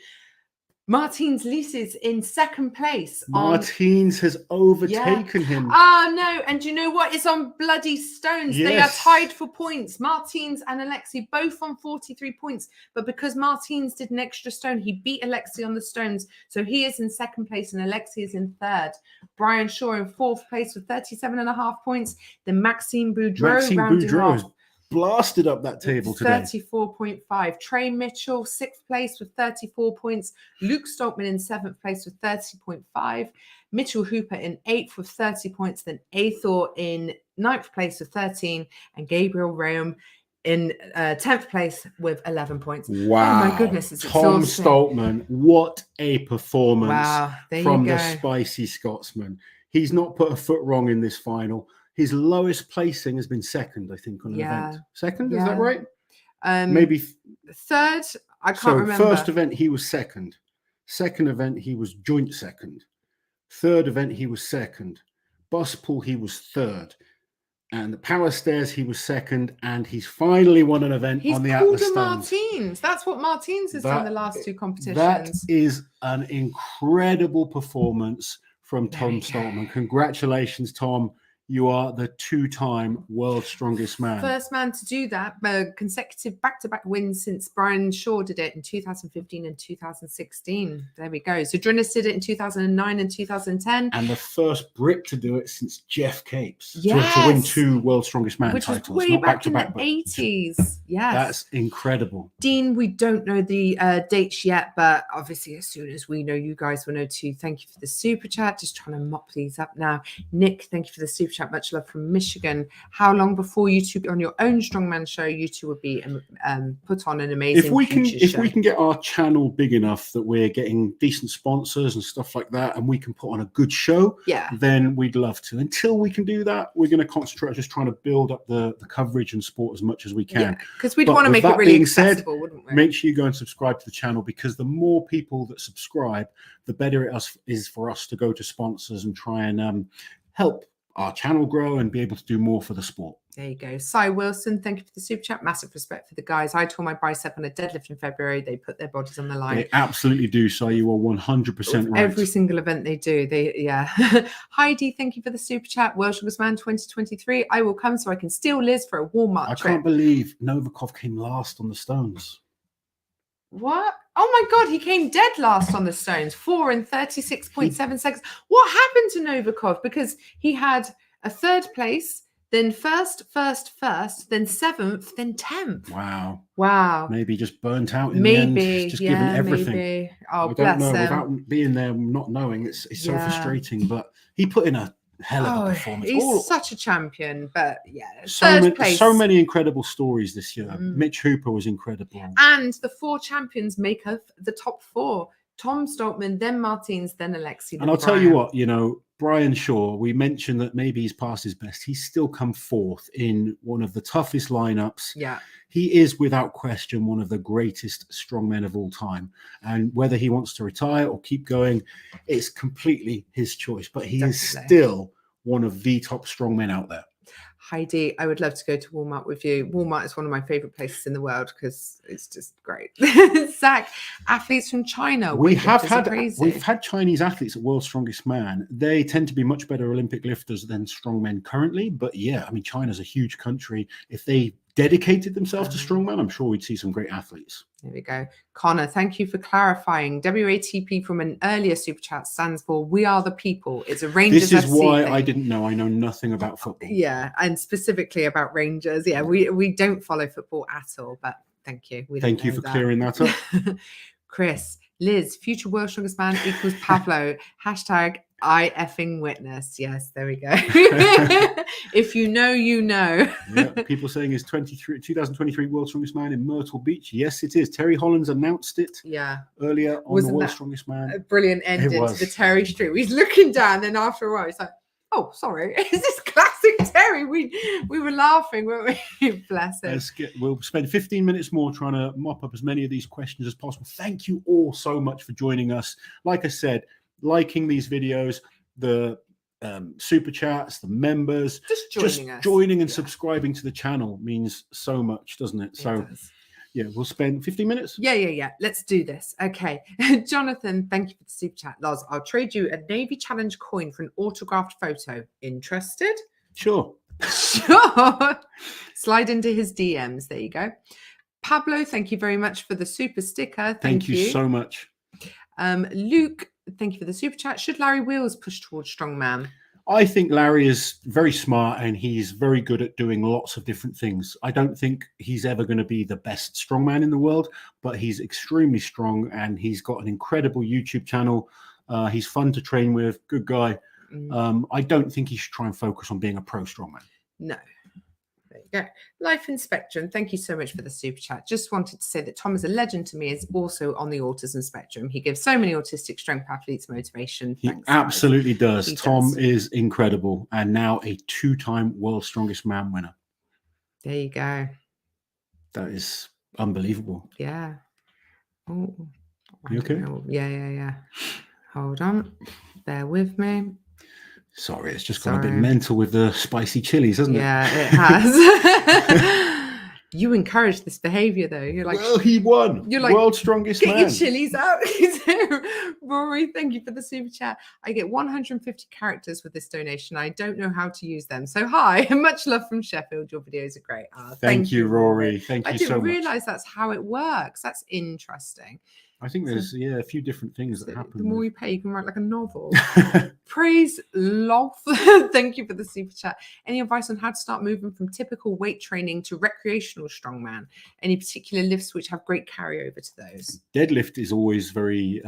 Martins Lises in second place. Martins has overtaken him. Oh, no. And you know what? It's on bloody stones. Yes. They are tied for points. Martins and Alexi both on 43 points. But because Martins did an extra stone, he beat Alexi on the stones. So he is in second place and Alexi is in third. Brian Shaw in fourth place with 37.5 points. Then Maxine Boudreau rounding off. Blasted up that table today. 34.5. Trey Mitchell, 6th place with 34 points. Luke Stockman in 7th place with 30.5. Mitchell Hooper in 8th with 30 points. Then Athor in 9th place with 13. And Gabriel Rome in 10th place with 11 points. Wow. Oh my goodness. It's Tom exhausting. Stockman, what a performance from the go. spicy Scotsman. He's not put a foot wrong in this final. His lowest placing has been second, I think, on an event. Second, is that right? Maybe third. I can't remember. First event, he was second. Second event, he was joint second. Third event, he was second. Bus pull, he was third. And the power stairs, he was second. And he's finally won an event on the Atlas Stones. Martins. That's what Martins has done the last 2 competitions. That is an incredible performance from Tom Stockman. Congratulations, Tom. You are the 2-time world's strongest man. First man to do that, consecutive back-to-back wins since Brian Shaw did it in 2015 and 2016. There we go. So Drinis did it in 2009 and 2010. And the first Brit to do it since Jeff Capes. Yes. To win 2 world's strongest man Which titles. was way back in the 80s. Yes. That's incredible. Dean, we don't know the dates yet, but obviously as soon as we know, you guys will know too. Thank you for the super chat. Just trying to mop these up now. Nick, thank you for the super chat. Much love from Michigan. How long before you two on your own strongman show, you two will be put on an amazing if we can get our channel big enough that we're getting decent sponsors and stuff like that, and we can put on a good show, then we'd love to. Until we can do that, we're going to concentrate on just trying to build up the coverage and sport as much as we can. Because we'd want to make it really accessible, wouldn't we? Make sure you go and subscribe to the channel, because the more people that subscribe, the better it is for us to go to sponsors and try and help our channel grow and be able to do more for the sport. There you go. Cy Wilson, thank you for the super chat. Massive respect for the guys. I tore my bicep on a deadlift in February. They put their bodies on the line. They absolutely do. So you are 100% right. Every single event they do. Heidi, thank you for the super chat. World Strongest Man 2023. I will come so I can steal Liz for a Walmart trip. I can't believe Novikov came last on the stones. What? Oh my God, he came dead last on the stones. 4 in 36.7 seconds. What happened to Novikov? Because he had a third place, then first, then 7th, then 10th. Wow. Maybe just burnt out in the end. Just given everything. Maybe. Oh, I don't know. Without being there, not knowing, it's so frustrating. But he put in a hell of a performance. He's such a champion, but so many incredible stories this year. Mitch Hooper was incredible. And the 4 champions make up the top 4. Tom Stockman, then Martins, then Alexi. And I'll tell you what, you know, Brian Shaw, we mentioned that maybe he's past his best. He's still come fourth in one of the toughest lineups. Yeah. He is without question one of the greatest strongmen of all time. And whether he wants to retire or keep going, it's completely his choice. But he is still one of the top strongmen out there. Heidi, I would love to go to Walmart with you. Walmart is one of my favorite places in the world because it's just great. Zach, athletes from China. We've had Chinese athletes at World's Strongest Man. They tend to be much better Olympic lifters than strongmen currently. But yeah, I mean, China's a huge country. If they dedicated themselves to strongman, I'm sure we'd see some great athletes. There we go. Connor, thank you for clarifying. WATP from an earlier super chat stands for We Are the People. It's a Rangers. This is FC why thing. I didn't know. I know nothing about football. Yeah, and specifically about Rangers. Yeah, we don't follow football at all, but thank you. Thank you for clearing that up. Chris, Liz, future World's Strongest Man equals Pablo. Hashtag I effing witness. Yes, there we go. If you know, you know. Yeah, people saying is 2023 World's Strongest Man in Myrtle Beach. Yes, it is. Terry Hollands announced it. Yeah. Earlier on the World's Strongest Man. A brilliant ending to the Terry stream. He's looking down, then after a while, he's like, "Oh, sorry, is this classic Terry?" We were laughing, weren't we? Bless him. We'll spend 15 minutes more trying to mop up as many of these questions as possible. Thank you all so much for joining us. Like I said, liking these videos, the super chats, the members, just joining and subscribing to the channel means so much, doesn't it? So yeah, we'll spend 15 minutes. Yeah. Let's do this. Okay. Jonathan, thank you for the super chat. Loz, I'll trade you a Navy Challenge coin for an autographed photo. Interested? Sure. Slide into his DMs. There you go. Pablo, thank you very much for the super sticker. Thank you so much. Luke, thank you for the super chat. Should Larry Wheels push towards strongman? I think Larry is very smart and he's very good at doing lots of different things. I don't think he's ever going to be the best strongman in the world, but he's extremely strong and he's got an incredible YouTube channel. He's fun to train with, good guy. I don't think he should try and focus on being a pro strongman. No. There you go. Life in Spectrum, thank you so much for the super chat. Just wanted to say that Tom is a legend to me, is also on the autism spectrum. He gives so many autistic strength athletes motivation. He absolutely does. Tom is incredible and now a 2-time World's Strongest Man winner. There you go. That is unbelievable. Yeah. Oh, you okay? Yeah. Hold on. Bear with me. Sorry, it's just got a bit mental with the spicy chilies, hasn't it? Yeah, it has. You encourage this behavior, though. You're like, well, he won. You're like, World's Strongest Man. Get your chilies out. Rory, thank you for the super chat. I get 150 characters with this donation. I don't know how to use them. So hi, much love from Sheffield. Your videos are great. Thank you, Rory. Thank you so much. I didn't realize that's how it works. That's interesting. I think there's a few different things that happen. The more you pay, you can write like a novel. Praise Loth. Thank you for the super chat. Any advice on how to start moving from typical weight training to recreational strongman? Any particular lifts which have great carryover to those? Deadlift is always very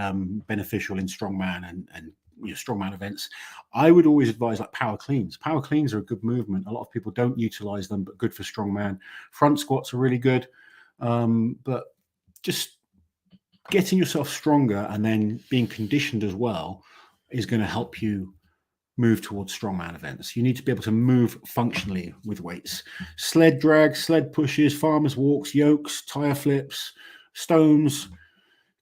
beneficial in strongman and strongman events. I would always advise like power cleans. Power cleans are a good movement. A lot of people don't utilize them, but good for strongman. Front squats are really good, but just getting yourself stronger and then being conditioned as well is going to help you move towards strongman events. You need to be able to move functionally with weights. Sled drags, sled pushes, farmers walks, yokes, tire flips, stones,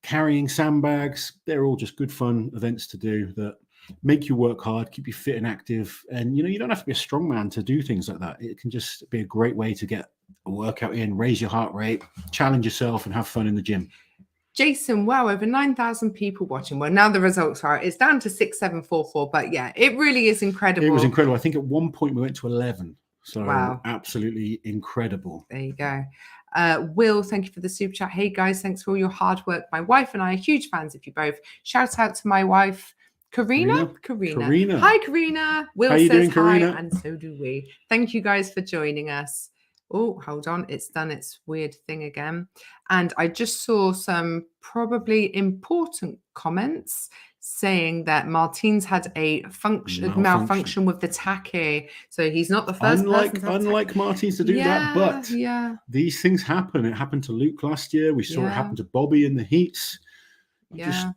carrying sandbags. They're all just good fun events to do that make you work hard, keep you fit and active. And, you don't have to be a strongman to do things like that. It can just be a great way to get a workout in, raise your heart rate, challenge yourself and have fun in the gym. Jason, wow, over 9,000 people watching. Well, now the results are, it's down to 6,744, but yeah, it really is incredible. It was incredible. I think at one point we went to 11. So wow. Absolutely incredible. There you go. Will, thank you for the super chat. Hey guys, thanks for all your hard work. My wife and I are huge fans of you both. Shout out to my wife, Karina. Hi, Karina. Will says doing, hi, and so do we. Thank you guys for joining us. Oh, hold on. It's done its weird thing again. And I just saw some probably important comments saying that Martins had a malfunction with the tacky. So he's not the first person. Unlike Martins to do that, but these things happen. It happened to Luke last year. We saw it happen to Bobby in the heats. Just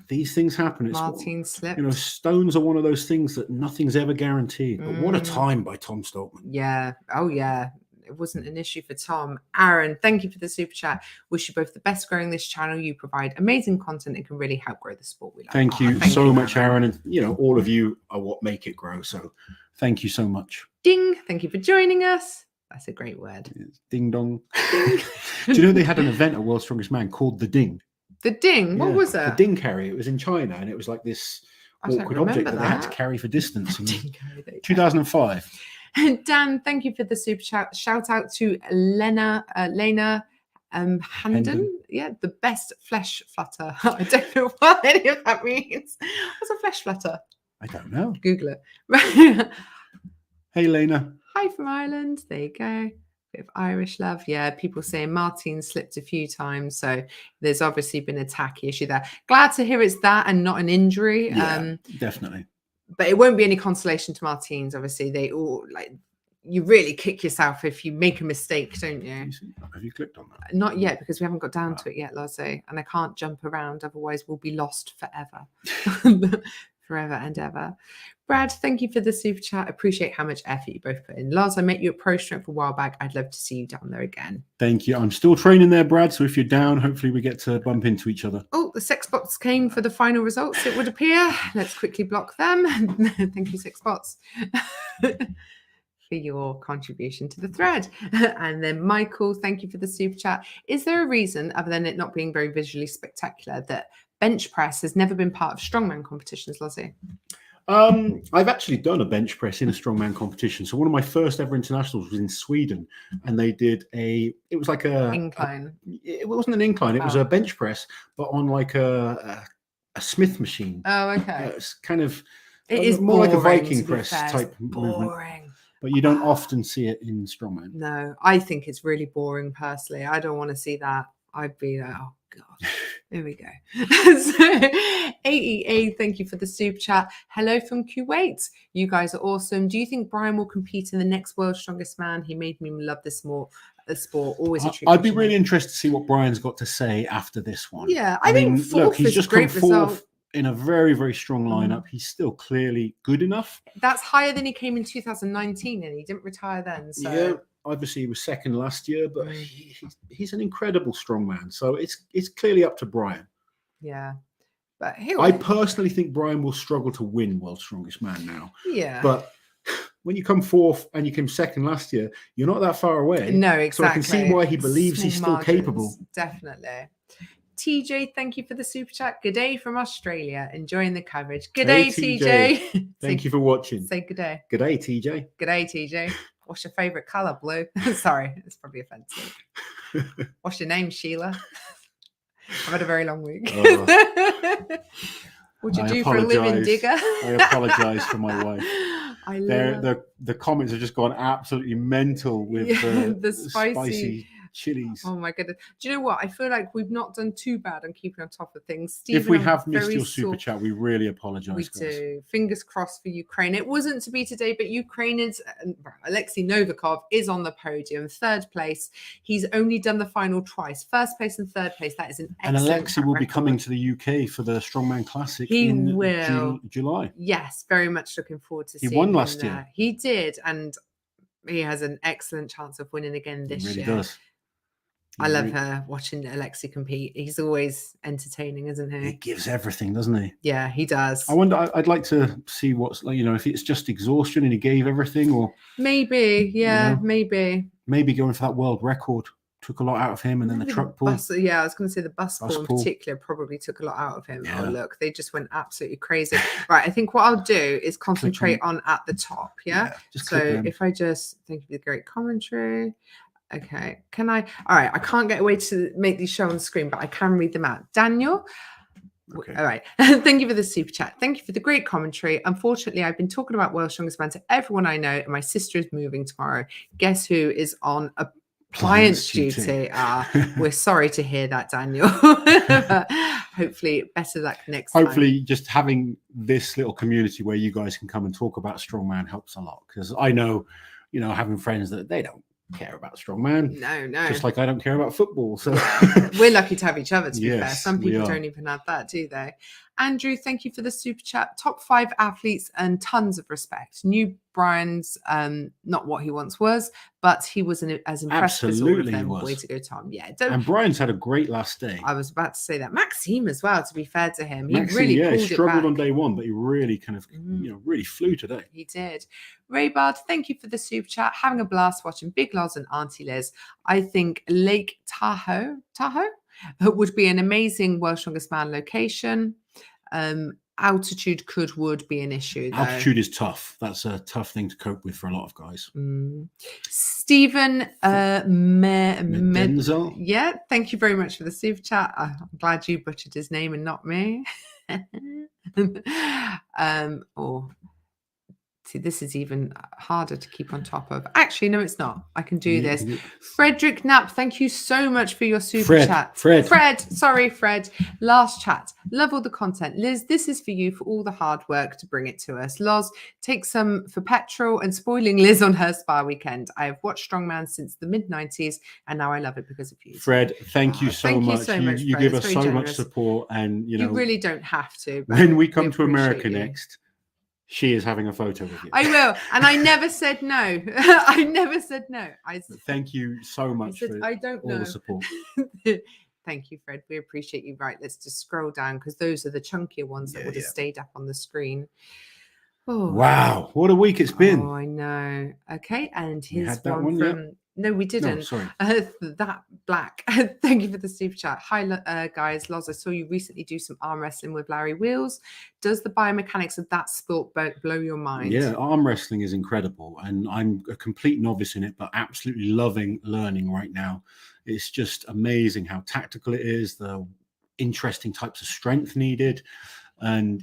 these things happen. Martin slipped. You know, stones are one of those things that nothing's ever guaranteed. But what a time by Tom Stockman. Yeah. Oh, yeah. It wasn't an issue for Tom. Aaron, thank you for the super chat. Wish you both the best growing this channel. You provide amazing content and can really help grow the sport we love. Thank you so much, Aaron. And, you know, all of you are what make it grow. So thank you so much. Ding. Thank you for joining us. That's a great word. It's ding dong. Do you know they had an event at World's Strongest Man called The Ding? The Ding? What was it? The Ding carry. It was in China, and it was like this awkward object that they had to carry for distance. In 2005. Dan, thank you for the super chat. Shout out to Lena Handen. Yeah, the best flesh flutter. I don't know what any of that means. What's a flesh flutter? I don't know. Google it. Hey, Lena. Hi from Ireland. There you go. Bit of Irish love. Yeah, people saying Martin slipped a few times. So there's obviously been a tacky issue there. Glad to hear it's that and not an injury. Yeah, definitely. But it won't be any consolation to Martins. Obviously, they all you really kick yourself if you make a mistake, don't you? Have you clicked on that? Not yet, because we haven't got down to it yet, Lasse. And I can't jump around, otherwise we'll be lost forever. Forever and ever. Brad, thank you for the super chat. Appreciate how much effort you both put in. Lars, I met you at Pro Strength a while back. I'd love to see you down there again. Thank you. I'm still training there, Brad. So if you're down, hopefully we get to bump into each other. Oh, the sex bots came for the final results, it would appear. Let's quickly block them. Thank you, sex bots, for your contribution to the thread. And then Michael, thank you for the super chat. Is there a reason, other than it not being very visually spectacular, that bench press has never been part of strongman competitions, Lozzie? I've actually done a bench press in a strongman competition. So one of my first ever internationals was in Sweden, and they did it was like a incline. It wasn't an incline. It was a bench press, but on like a Smith machine. Oh, okay. It's kind of it is more boring, like a Viking press type movement. But you don't often see it in strongman. No, I think it's really boring personally. I don't want to see that. I'd be like, oh God, here we go. So, AEA, thank you for the super chat. Hello from Kuwait. You guys are awesome. Do you think Brian will compete in the next World's Strongest Man? He made me love this more. The sport, always a treat. I'd be really interested to see what Brian's got to say after this one. Yeah, I mean, look, he's just come result. Fourth in a very, very strong lineup. He's still clearly good enough. That's higher than he came in 2019, and he didn't retire then. So. Yeah, obviously he was second last year, but he's an incredible strongman. So it's clearly up to Brian. Yeah, but I personally think Brian will struggle to win World's Strongest Man now. Yeah, but when you come fourth and you came second last year, you're not that far away. No, exactly. So I can see why he believes he's still capable. Definitely. TJ, thank you for the super chat. Good day from Australia. Enjoying the coverage. Good day, TJ. Thank you for watching. Say good day. Good day, TJ. Good day, TJ. What's your favorite color? Blue. Sorry, it's probably offensive. What's your name, Sheila? I've had a very long week. What'd you do for a living, digger? I apologize for my wife. The comments have just gone absolutely mental with the spicy chilies. Oh my goodness. Do you know what? I feel like we've not done too bad on keeping on top of things. Stephen, if we have missed your super chat, we really apologize. We do. Fingers crossed for Ukraine. It wasn't to be today, but Ukrainians, Alexi Novikov is on the podium, third place. He's only done the final twice, first place and third place. That is an excellent And Alexi will be coming to the UK for the Strongman Classic in July. Yes, very much looking forward to seeing him. He won last year. He did, and he has an excellent chance of winning again this year. He really does. I love her watching Alexi compete. He's always entertaining, isn't he? He gives everything, doesn't he? Yeah, he does. I wonder. I'd like to see what's like. If it's just exhaustion and he gave everything, or maybe, maybe going for that world record took a lot out of him, and then the truck pull. I was going to say the bus pull in particular probably took a lot out of him. Yeah. Oh, look, they just went absolutely crazy. Right, I think what I'll do is concentrate on at the top. Yeah. So if I just think of the great commentary. Okay, can I? All right, I can't get away to make these show on the screen, but I can read them out. Daniel. Okay. All right. Thank you for the super chat. Thank you for the great commentary. Unfortunately, I've been talking about World's Strongest Man to everyone I know, and my sister is moving tomorrow. Guess who is on appliance duty? We're sorry to hear that, Daniel. Hopefully, better luck next time. Hopefully, just having this little community where you guys can come and talk about Strongman helps a lot, because I know, having friends that they don't care about strongman. No. Just like I don't care about football. So we're lucky to have each other, to be fair. Yes, some people don't even have that, do they? Andrew, thank you for the super chat. Top 5 athletes and tons of respect. Knew Brian's not what he once was, but he was as impressive as all of them. Way to go, Tom. Yeah. And Brian's had a great last day. I was about to say that. Maxime as well, to be fair to him. Maxine, he really pulled he struggled it back on day one, but he really kind of, really flew today. He did. Raybard, thank you for the super chat. Having a blast watching Big Loz and Auntie Liz. I think Lake Tahoe would be an amazing World's Strongest Man location. Altitude would be an issue, though. Altitude is tough. That's a tough thing to cope with for a lot of guys. Stephen Medenzel. Yeah, thank you very much for the super chat. I'm glad you butchered his name and not me. See, this is even harder to keep on top of. Actually, no, it's not. I can do this. Frederick Knapp, thank you so much for your super chat. Fred. Sorry, Fred. Last chat. Love all the content. Liz, this is for you for all the hard work to bring it to us. Loz, take some for petrol and spoiling Liz on her spa weekend. I have watched Strongman since the mid-90s, and now I love it because of you. Fred, thank you so much. You give us so much support, and you really don't have to. When we come to America next, she is having a photo with you. I will. And I never said no. I never said no. Thank you so much for all the support. Thank you, Fred. We appreciate you. Right, let's just scroll down because those are the chunkier ones that would have stayed up on the scrreen. Oh, wow. What a week it's been. Oh, I know. Okay. And here's one from... No, we didn't. No, sorry. That black. Thank you for the super chat. Hi, guys. Loz, I saw you recently do some arm wrestling with Larry Wheels. Does the biomechanics of that sport blow your mind? Yeah, arm wrestling is incredible. And I'm a complete novice in it, but absolutely loving learning right now. It's just amazing how tactical it is, the interesting types of strength needed, and,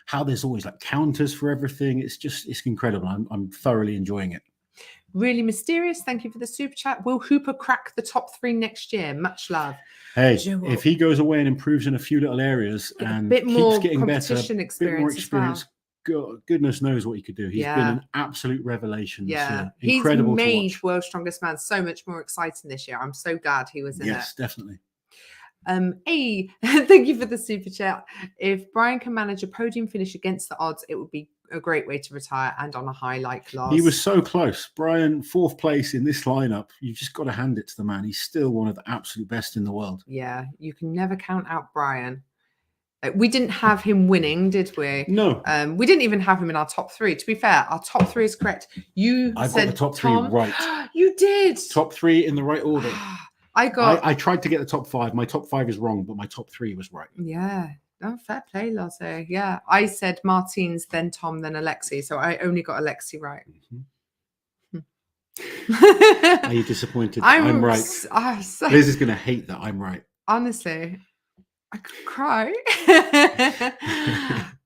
how there's always like counters for everything. It's incredible. I'm thoroughly enjoying it. Really mysterious. Thank you for the super chat. Will Hooper crack the top 3 next year? Much love. Hey, if he goes away and improves in a few little areas and keeps getting better, a bit more experience, goodness knows what he could do. He's been an absolute revelation this year. Incredible. He's made World's Strongest Man so much more exciting this year. I'm so glad he was in it. Yes, definitely. Thank you for the super chat. If Brian can manage a podium finish against the odds, it would be a great way to retire and on a high like Lars. He was so close. Brian, 4th place in this lineup. You've just got to hand it to the man. He's still one of the absolute best in the world. Yeah, you can never count out Brian. We didn't have him winning, did we? No. We didn't even have him in our top 3. To be fair, our top 3 is correct. I got the top 3 right. You did. Top 3 in the right order. I tried to get the top 5. My top 5 is wrong, but my top 3 was right. Yeah. Oh, fair play, Lazo. Yeah. I said Martins, then Tom, then Alexi. So I only got Alexi right. Are you disappointed? I'm right. Liz is going to hate that I'm right. Honestly, I could cry.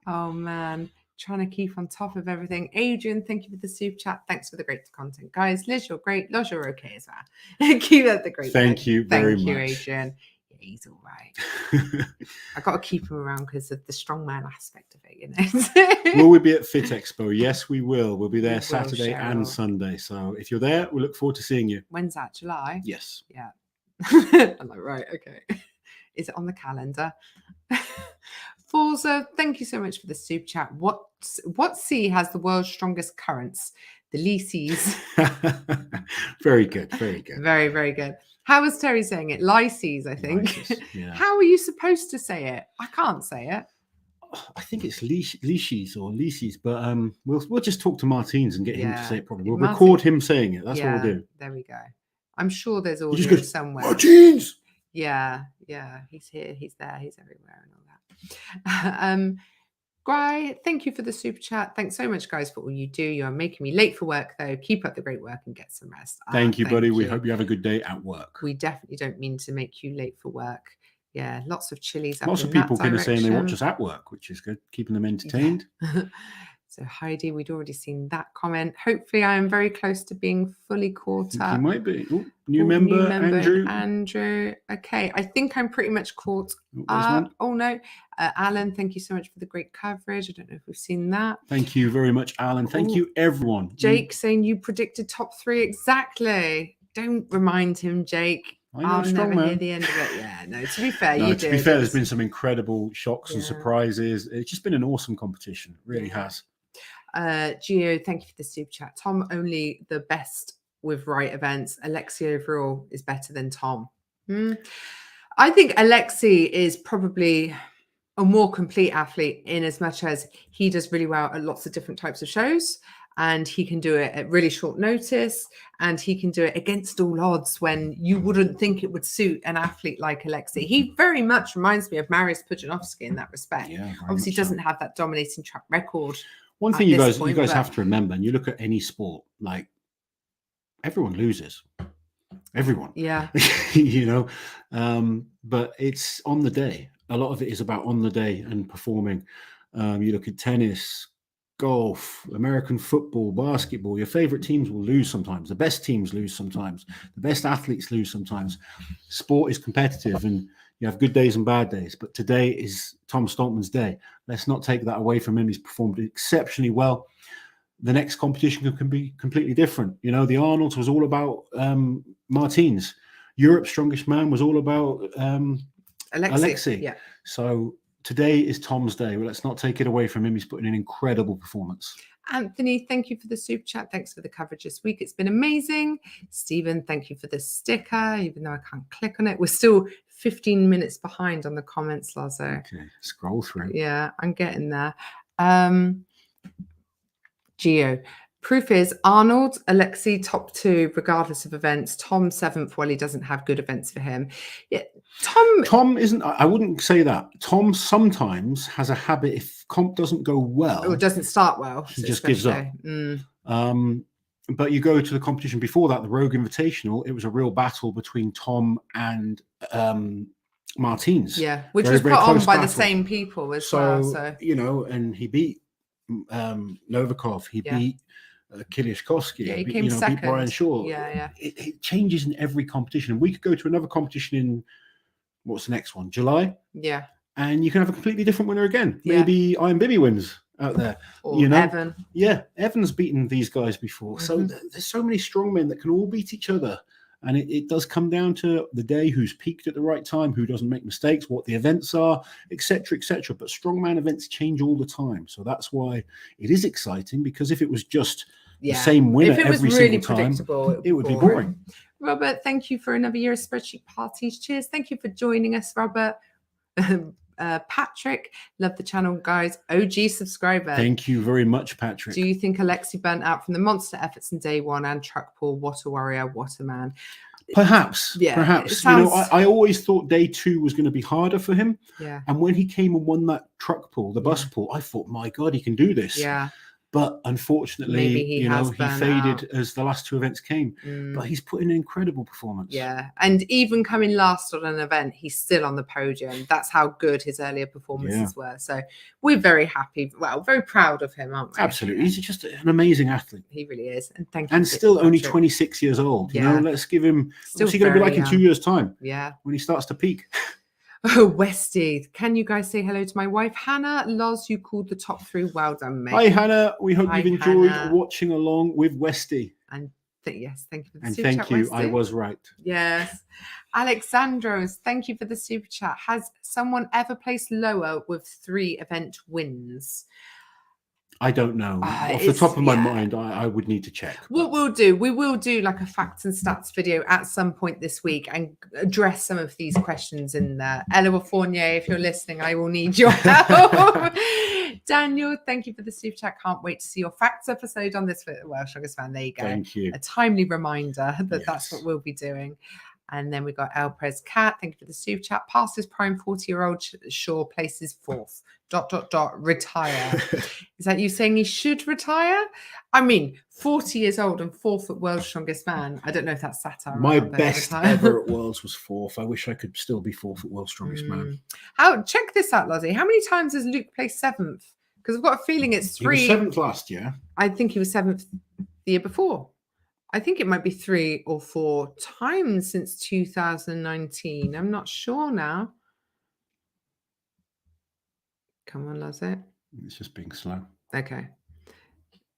Oh, man. Trying to keep on top of everything. Adrian, thank you for the super chat. Thanks for the great content, guys. Liz, you're great. Loz, you're okay as well. Keep up the great. Thank you very much. Thank you, Adrian. Yeah, he's all right. I got to keep him around because of the strongman aspect of it, Will we be at Fit Expo? Yes, we will. We'll be there Saturday and Sunday. So if you're there, we look forward to seeing you. When's that? July? Yes. Yeah. I'm like, right, okay. Is it on the calendar? Forza, thank you so much for the super chat. What sea has the world's strongest currents? The Lee Seas. Very good, very good. Very, very good. How was Terry saying it? Lyces, I think. Lyces, yeah. How are you supposed to say it? I can't say it. I think it's Leashes or Leases, but we'll just talk to Martins and get him to say it properly. We'll record him saying it. That's what we'll do. There we go. I'm sure there's audio somewhere. Martins! Yeah. He's here, he's there, he's everywhere and all that. Guy, thank you for the super chat. Thanks so much, guys, for all you do. You are making me late for work, though. Keep up the great work and get some rest. Thank you, buddy. We hope you have a good day at work. We definitely don't mean to make you late for work. Yeah, lots of chilies. Lots of people kind of saying they watch us at work, which is good, keeping them entertained. Yeah. So Heidi, we'd already seen that comment. Hopefully, I am very close to being fully caught up. You might be. Ooh, new member, Andrew. Okay, I think I'm pretty much caught up. Oh no, Alan, thank you so much for the great coverage. I don't know if we've seen that. Thank you very much, Alan. Thank you, everyone. Jake saying you predicted top 3 exactly. Don't remind him, Jake. I'll never hear Strongman. the end of it. Yeah, no, to be fair, No, you to did. be fair, there's been some incredible shocks and Yeah. surprises. It's just been an awesome competition. It really has. Gio, thank you for the super chat. Tom, only the best with right events. Alexi overall is better than Tom. I think Alexi is probably a more complete athlete in as much as he does really well at lots of different types of shows, and he can do it at really short notice, and he can do it against all odds when you wouldn't think it would suit an athlete like Alexi. He very much reminds me of Mariusz Pudzianowski in that respect. Yeah, obviously doesn't have that dominating track record. One thing you guys have to remember, and you look at any sport, like everyone loses. Everyone. Yeah. You know, but it's on the day. A lot of it is about on the day and performing. You look at tennis, golf, American football, basketball. Your favorite teams will lose sometimes. The best teams lose sometimes. The best athletes lose sometimes. Sport is competitive, and you have good days and bad days. But today is Tom Stockman's day. Let's not take that away from him. He's performed exceptionally well. The next competition can be completely different. You know, the Arnold's was all about Martins. Europe's Strongest Man was all about Alexi. Yeah. So today is Tom's day. Well, let's not take it away from him. He's put in an incredible performance. Anthony, thank you for the super chat. Thanks for the coverage this week. It's been amazing. Stephen, thank you for the sticker, even though I can't click on it. We're still 15 minutes behind on the comments, Lazo. Okay, scroll through. Yeah, I'm getting there. Gio, proof is Arnold, Alexi top 2, regardless of events. Tom 7th, well, he doesn't have good events for him. Yeah, Tom isn't. I wouldn't say that. Tom sometimes has a habit. If comp doesn't go well, or doesn't start well, he just gives up. But you go to the competition before that, the Rogue Invitational. It was a real battle between Tom and Martins. Yeah, which was put on by the same people as well. So you know, and he beat Novikov. He beat Kiliashkovsky. Yeah, he came second. Beat Brian Shaw. Yeah. It changes in every competition. And we could go to another competition in what's the next one? July. Yeah. And you can have a completely different winner again. Maybe Iron Bibby wins out there. Or Evan. Yeah, Evan's beaten these guys before. So there's so many strongmen that can all beat each other. And it does come down to the day, who's peaked at the right time, who doesn't make mistakes, what the events are, etc., etc. But strongman events change all the time. So that's why it is exciting, because if it was just the same winner every single time, it would be boring. Robert, thank you for another year of spreadsheet parties. Cheers. Thank you for joining us, Robert. Patrick, love the channel, guys. OG subscriber. Thank you very much, Patrick. Do you think Alexi burnt out from the monster efforts in day one and truck pull? What a warrior, what a man. Perhaps. Perhaps. You know, I always thought day 2 was going to be harder for him. Yeah. And when he came and won that truck pull, the bus pull, I thought, my God, he can do this. Yeah. But unfortunately, he faded as the last 2 events came. But he's put in an incredible performance. Yeah. And even coming last on an event, he's still on the podium. That's how good his earlier performances were. So we're very happy. Well, very proud of him, aren't we? Absolutely. He's just an amazing athlete. He really is. And thank you. And still only 26 years old. You know, let's give him. What's he going to be like in 2 years' time? Yeah. When he starts to peak. Oh, Westy, can you guys say hello to my wife, Hannah? Loz, you called the top 3. Well done, mate. Hi, Hannah. We hope you've enjoyed watching along with Westy. And yes, thank you for the and super thank chat, you. Westy. I was right. Yes. Alexandros, thank you for the super chat. Has someone ever placed lower with 3 event wins? I don't know. Off the top of my mind, I would need to check. What we'll do, we will do like a facts and stats video at some point this week and address some of these questions in there. Ella Fournier, if you're listening, I will need your help. Daniel, thank you for the super chat. Can't wait to see your facts episode on this for Welsh Strongest Man. There you go. Thank you. A timely reminder that that's what we'll be doing. And then we got El Prez Cat. Thank you for the super chat. Past his prime 40-year-old Shaw places 4th. ... retire. Is that you saying he should retire? I mean, 40 years old and 4th at World's Strongest Man. I don't know if that's satire. My best ever at Worlds was 4th. I wish I could still be 4th at World's Strongest Man. Check this out, Lozzie. How many times has Luke placed 7th? Because I've got a feeling it's 3. He was 7th last year. I think he was 7th the year before. I think it might be 3 or 4 times since 2019. I'm not sure now. Come on, Lozzie. It's just being slow. Okay.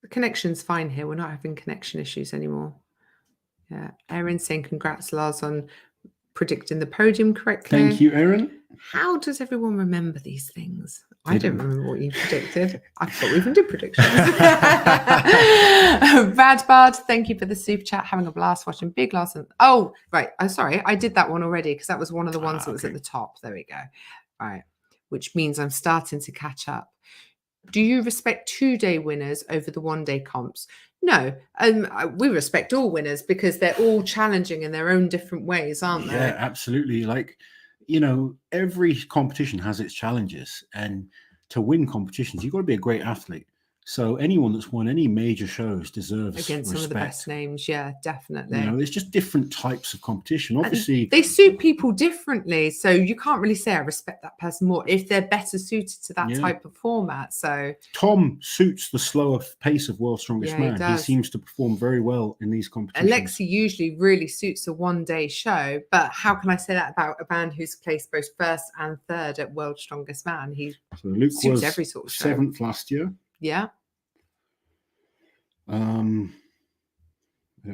The connection's fine here. We're not having connection issues anymore. Yeah. Aaron saying congrats, Lars, on predicting the podium correctly. Thank you, Erin. How does everyone remember these things? I don't remember what you predicted. I thought we even did predictions. Bad Bard, thank you for the super chat. Having a blast watching Big Loss. Oh, right. I'm sorry. I did that one already because that was one of the ones that was at the top. There we go. All right. Which means I'm starting to catch up. Do you respect 2-day winners over the 1-day comps? No, we respect all winners because they're all challenging in their own different ways, aren't they? Yeah, absolutely. Like, you know, every competition has its challenges, and to win competitions, you've got to be a great athlete. So anyone that's won any major shows deserves against respect. Some of the best names. Yeah, definitely. You know, there's just different types of competition. Obviously, and they suit people differently. So you can't really say I respect that person more if they're better suited to that type of format. So Tom suits the slower pace of World's Strongest Man. He seems to perform very well in these competitions. Alexi usually really suits a 1-day show. But how can I say that about a man who's placed both first and third at World's Strongest Man? He suits was every sort of show. 7th last year. Yeah. I don't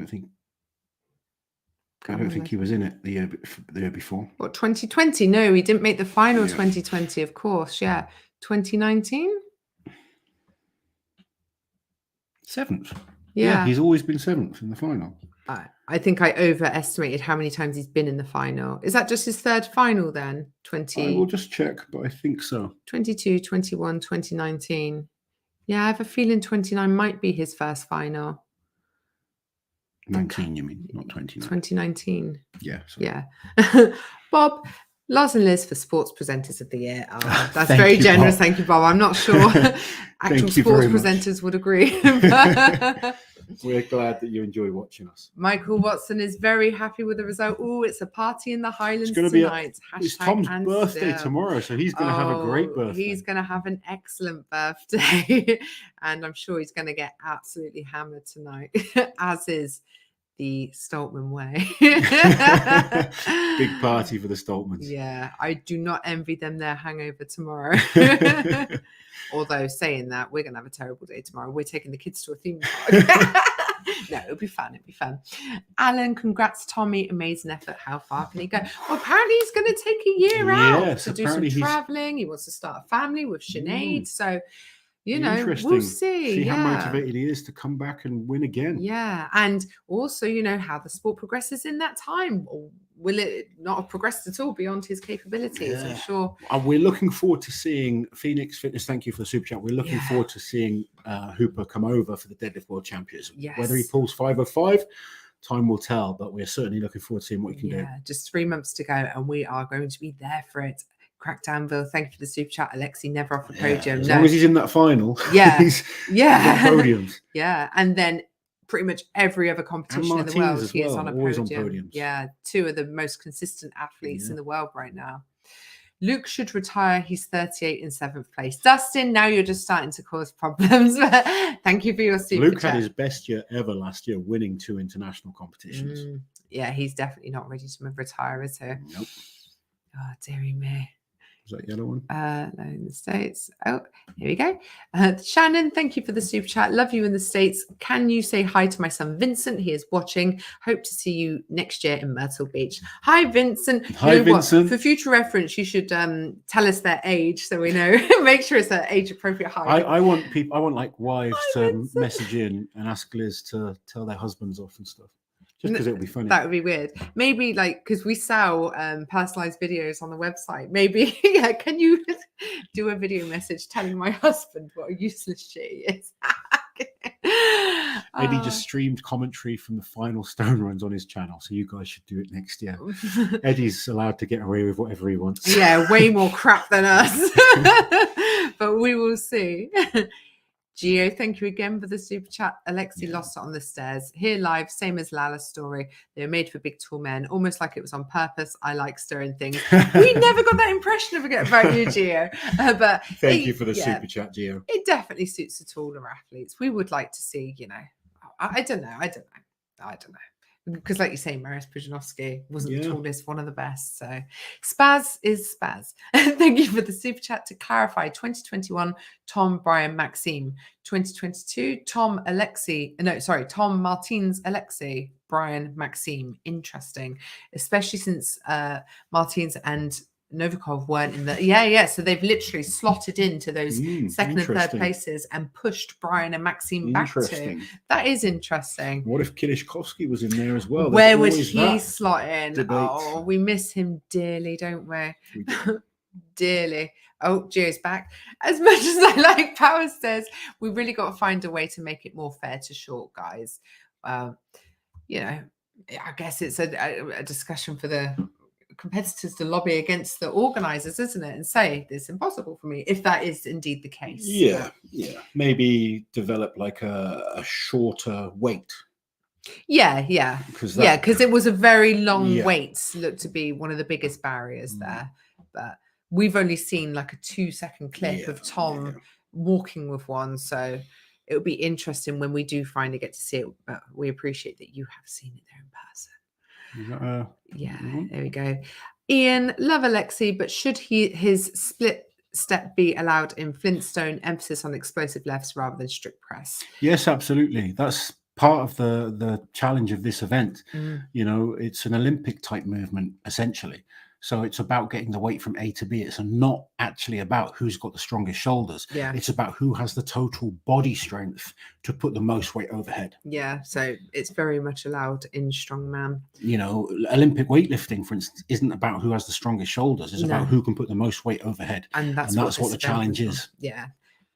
think he was in it the year before. What, 2020? No, he didn't make the final. 2020, of course. Yeah. 2019? 7th. Yeah, he's always been 7th in the final. I think I overestimated how many times he's been in the final. Is that just his third final then? I will just check, but I think so. 22, 21, 2019. Yeah, I have a feeling 29 might be his first final. 19, you mean, not 29. 2019. Yeah. Sorry. Yeah. Bob, Lars and Liz for Sports Presenters of the Year. Oh, that's very generous. Bob. Thank you, Bob. I'm not sure actual sports presenters would agree. We're glad that you enjoy watching us. Michael Watson is very happy with the result. Oh, it's a party in the Highlands tonight. It's Tom's birthday tomorrow, so he's going to have a great birthday. He's going to have an excellent birthday, and I'm sure he's going to get absolutely hammered tonight, as is the Stockman way. Big party for the Stockmans. Yeah, I do not envy them their hangover tomorrow. Although saying that, we're going to have a terrible day tomorrow. We're taking the kids to a theme park. No, it'll be fun. It'll be fun. Alan, congrats, Tommy. Amazing effort. How far can he go? Well, apparently he's going to take a year out to do some traveling. He wants to start a family with Sinead. So, you know, we'll see how motivated he is to come back and win again. Yeah. And also, you know, how the sport progresses in that time. Or will it not have progressed at all beyond his capabilities? I'm sure. We're looking forward to seeing Phoenix Fitness. Thank you for the super chat. We're looking forward to seeing Hooper come over for the Deadlift World Champions. Yes. Whether he pulls 505, time will tell. But we're certainly looking forward to seeing what he can do. Yeah, just 3 months to go, and we are going to be there for it. Crackdownville, thank you for the super chat. Alexi never off the podium. As long as he's in that final. Yeah. He's podiums. Yeah. And then pretty much every other competition in the world, he is on a podium. Yeah. 2 of the most consistent athletes in the world right now. Luke should retire. He's 38 in 7th place. Dustin, now you're just starting to cause problems. Thank you for your super Luke chat. Had his best year ever last year, winning 2 international competitions. Yeah, he's definitely not ready to retire, is he? Nope. Oh, dearie me. Was that yellow one? No, in the States. Oh, here we go. Shannon, thank you for the super chat. Love you in the States. Can you say hi to my son Vincent? He is watching. Hope to see you next year in Myrtle Beach. Hi, Vincent. Hi, Vincent. For future reference, you should tell us their age so we know. Make sure it's an age appropriate height. I want like wives to message in and ask Liz to tell their husbands off and stuff. Just because it would be funny. That would be weird. Maybe like, because we sell personalized videos on the website. Maybe, can you do a video message telling my husband what a useless she is? Eddie just streamed commentary from the final stone runs on his channel, so you guys should do it next year. Eddie's allowed to get away with whatever he wants. Yeah, way more crap than us. But we will see. Gio, thank you again for the super chat. Alexi lost it on the stairs. Here live, same as Lala's story. They were made for big tall men, almost like it was on purpose. I like stirring things. We never got that impression of about you, Gio. But thank you for the super chat, Gio. It definitely suits the taller athletes. We would like to see, I don't know. Because like you say, Mariusz Pudzianowski wasn't the tallest, one of the best. So Spaz is Spaz. Thank you for the super chat. To clarify, 2021, Tom, Brian, Maxine. 2022, Tom Martins, Alexi. Brian, Maxine. Interesting, especially since Martins and Novikov weren't in the so they've literally slotted into those second and third places and pushed Brian and Maxine back to. That is interesting. What if Kilishkovsky was in there as well? Where would he slot in? Debate. Oh, we miss him dearly, don't we? Dearly. Oh, Gio's back. As much as I like power stairs, we really got to find a way to make it more fair to short guys. You know, I guess it's a discussion for the competitors to lobby against the organizers, isn't it, and say it's impossible for me, if that is indeed the case. Maybe develop like a shorter weight. Because it was a very long wait, looked to be one of the biggest barriers there, but we've only seen like a 2-second clip of Tom walking with one, so it would be interesting when we do finally get to see it, but we appreciate that you have seen it there in person. There we go. Ian, love Alexi, but should his split step be allowed in Flintstone? Emphasis on explosive lefts rather than strict press. Yes, absolutely. That's part of the challenge of this event. You know, it's an Olympic type movement essentially. So it's about getting the weight from A to B. It's not actually about who's got the strongest shoulders. It's about who has the total body strength to put the most weight overhead. So it's very much allowed in strongman. You know, Olympic weightlifting, for instance, isn't about who has the strongest shoulders. It's about who can put the most weight overhead. And that's what the challenge is.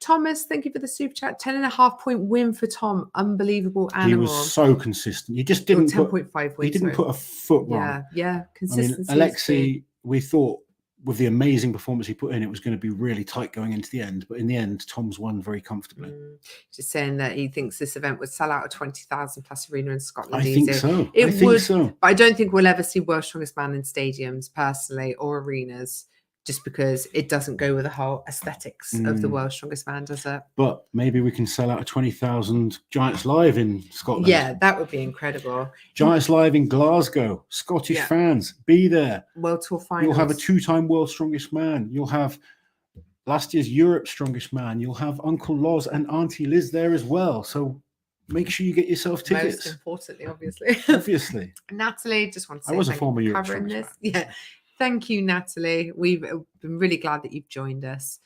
Thomas, thank you for the super chat. 10.5-point win for Tom. Unbelievable animal. He was so consistent. He just didn't 10.5 wins. He didn't put a foot wrong. Consistency. I mean, Alexi, we thought with the amazing performance he put in, it was going to be really tight going into the end. But in the end, Tom's won very comfortably. Just saying that he thinks this event would sell out a 20,000 plus arena in Scotland. I think so. It would. But I don't think we'll ever see World's Strongest Man in stadiums personally or arenas, just because it doesn't go with the whole aesthetics of the World's Strongest Man, does it? But maybe we can sell out a 20,000 Giants Live in Scotland. Yeah, that would be incredible. Giants Live in Glasgow. Scottish fans, be there. World Tour Finals. You'll have a 2-time World's Strongest Man. You'll have last year's Europe's Strongest Man. You'll have Uncle Loz and Auntie Liz there as well. So make sure you get yourself tickets. Most importantly, obviously. Obviously. Natalie, just want to say I was a former Europe's Strongest Man. Thank you, Natalie. We've been really glad that you've joined us.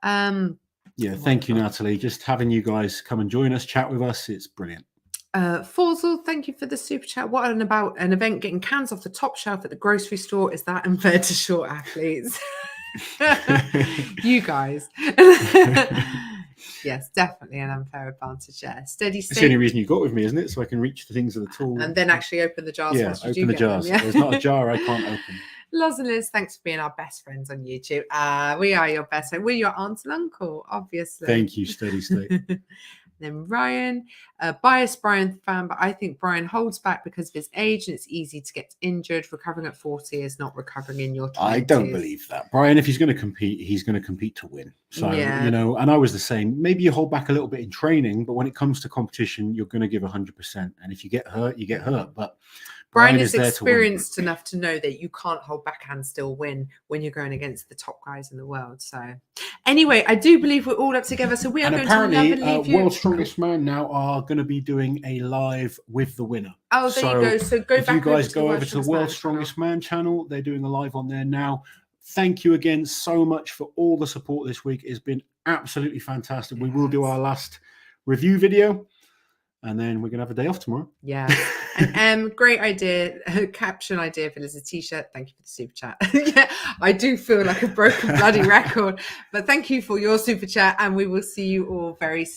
Thank you, Natalie. Just having you guys come and join us, chat with us, it's brilliant. Forzel, thank you for the super chat. What about an event getting cans off the top shelf at the grocery store? Is that unfair to short athletes? You guys. Yes, definitely an unfair advantage. Steady state. It's the only reason you got with me, isn't it? So I can reach the things of the tool. And then actually open the jars. Open the jars. There's not a jar I can't open. Loz and Liz, thanks for being our best friends on YouTube. We are your best friends. We're your aunt and uncle, obviously. Thank you, Steady State. Then Ryan, biased Brian fan, but I think Brian holds back because of his age and it's easy to get injured. Recovering at 40 is not recovering in your 20s. I don't believe that. Brian, if he's going to compete, he's going to compete to win. So, you know, and I was the same. Maybe you hold back a little bit in training, but when it comes to competition, you're going to give 100%. And if you get hurt, you get hurt. But Brian is experienced enough to know that you can't hold back and still win when you're going against the top guys in the world. So anyway, I do believe we're all up together. So we are going to never leave you. World's Strongest Man now are going to be doing a live with the winner. Oh, there you go. So go back. If you guys go over to the World's Strongest Man channel, they're doing a live on there now. Thank you again so much for all the support this week. It's been absolutely fantastic. We will do our last review video. And then we're going to have a day off tomorrow. Yeah. And great idea. Caption idea for Liz, a t-shirt. Thank you for the super chat. I do feel like a broken bloody record. But thank you for your super chat. And we will see you all very soon.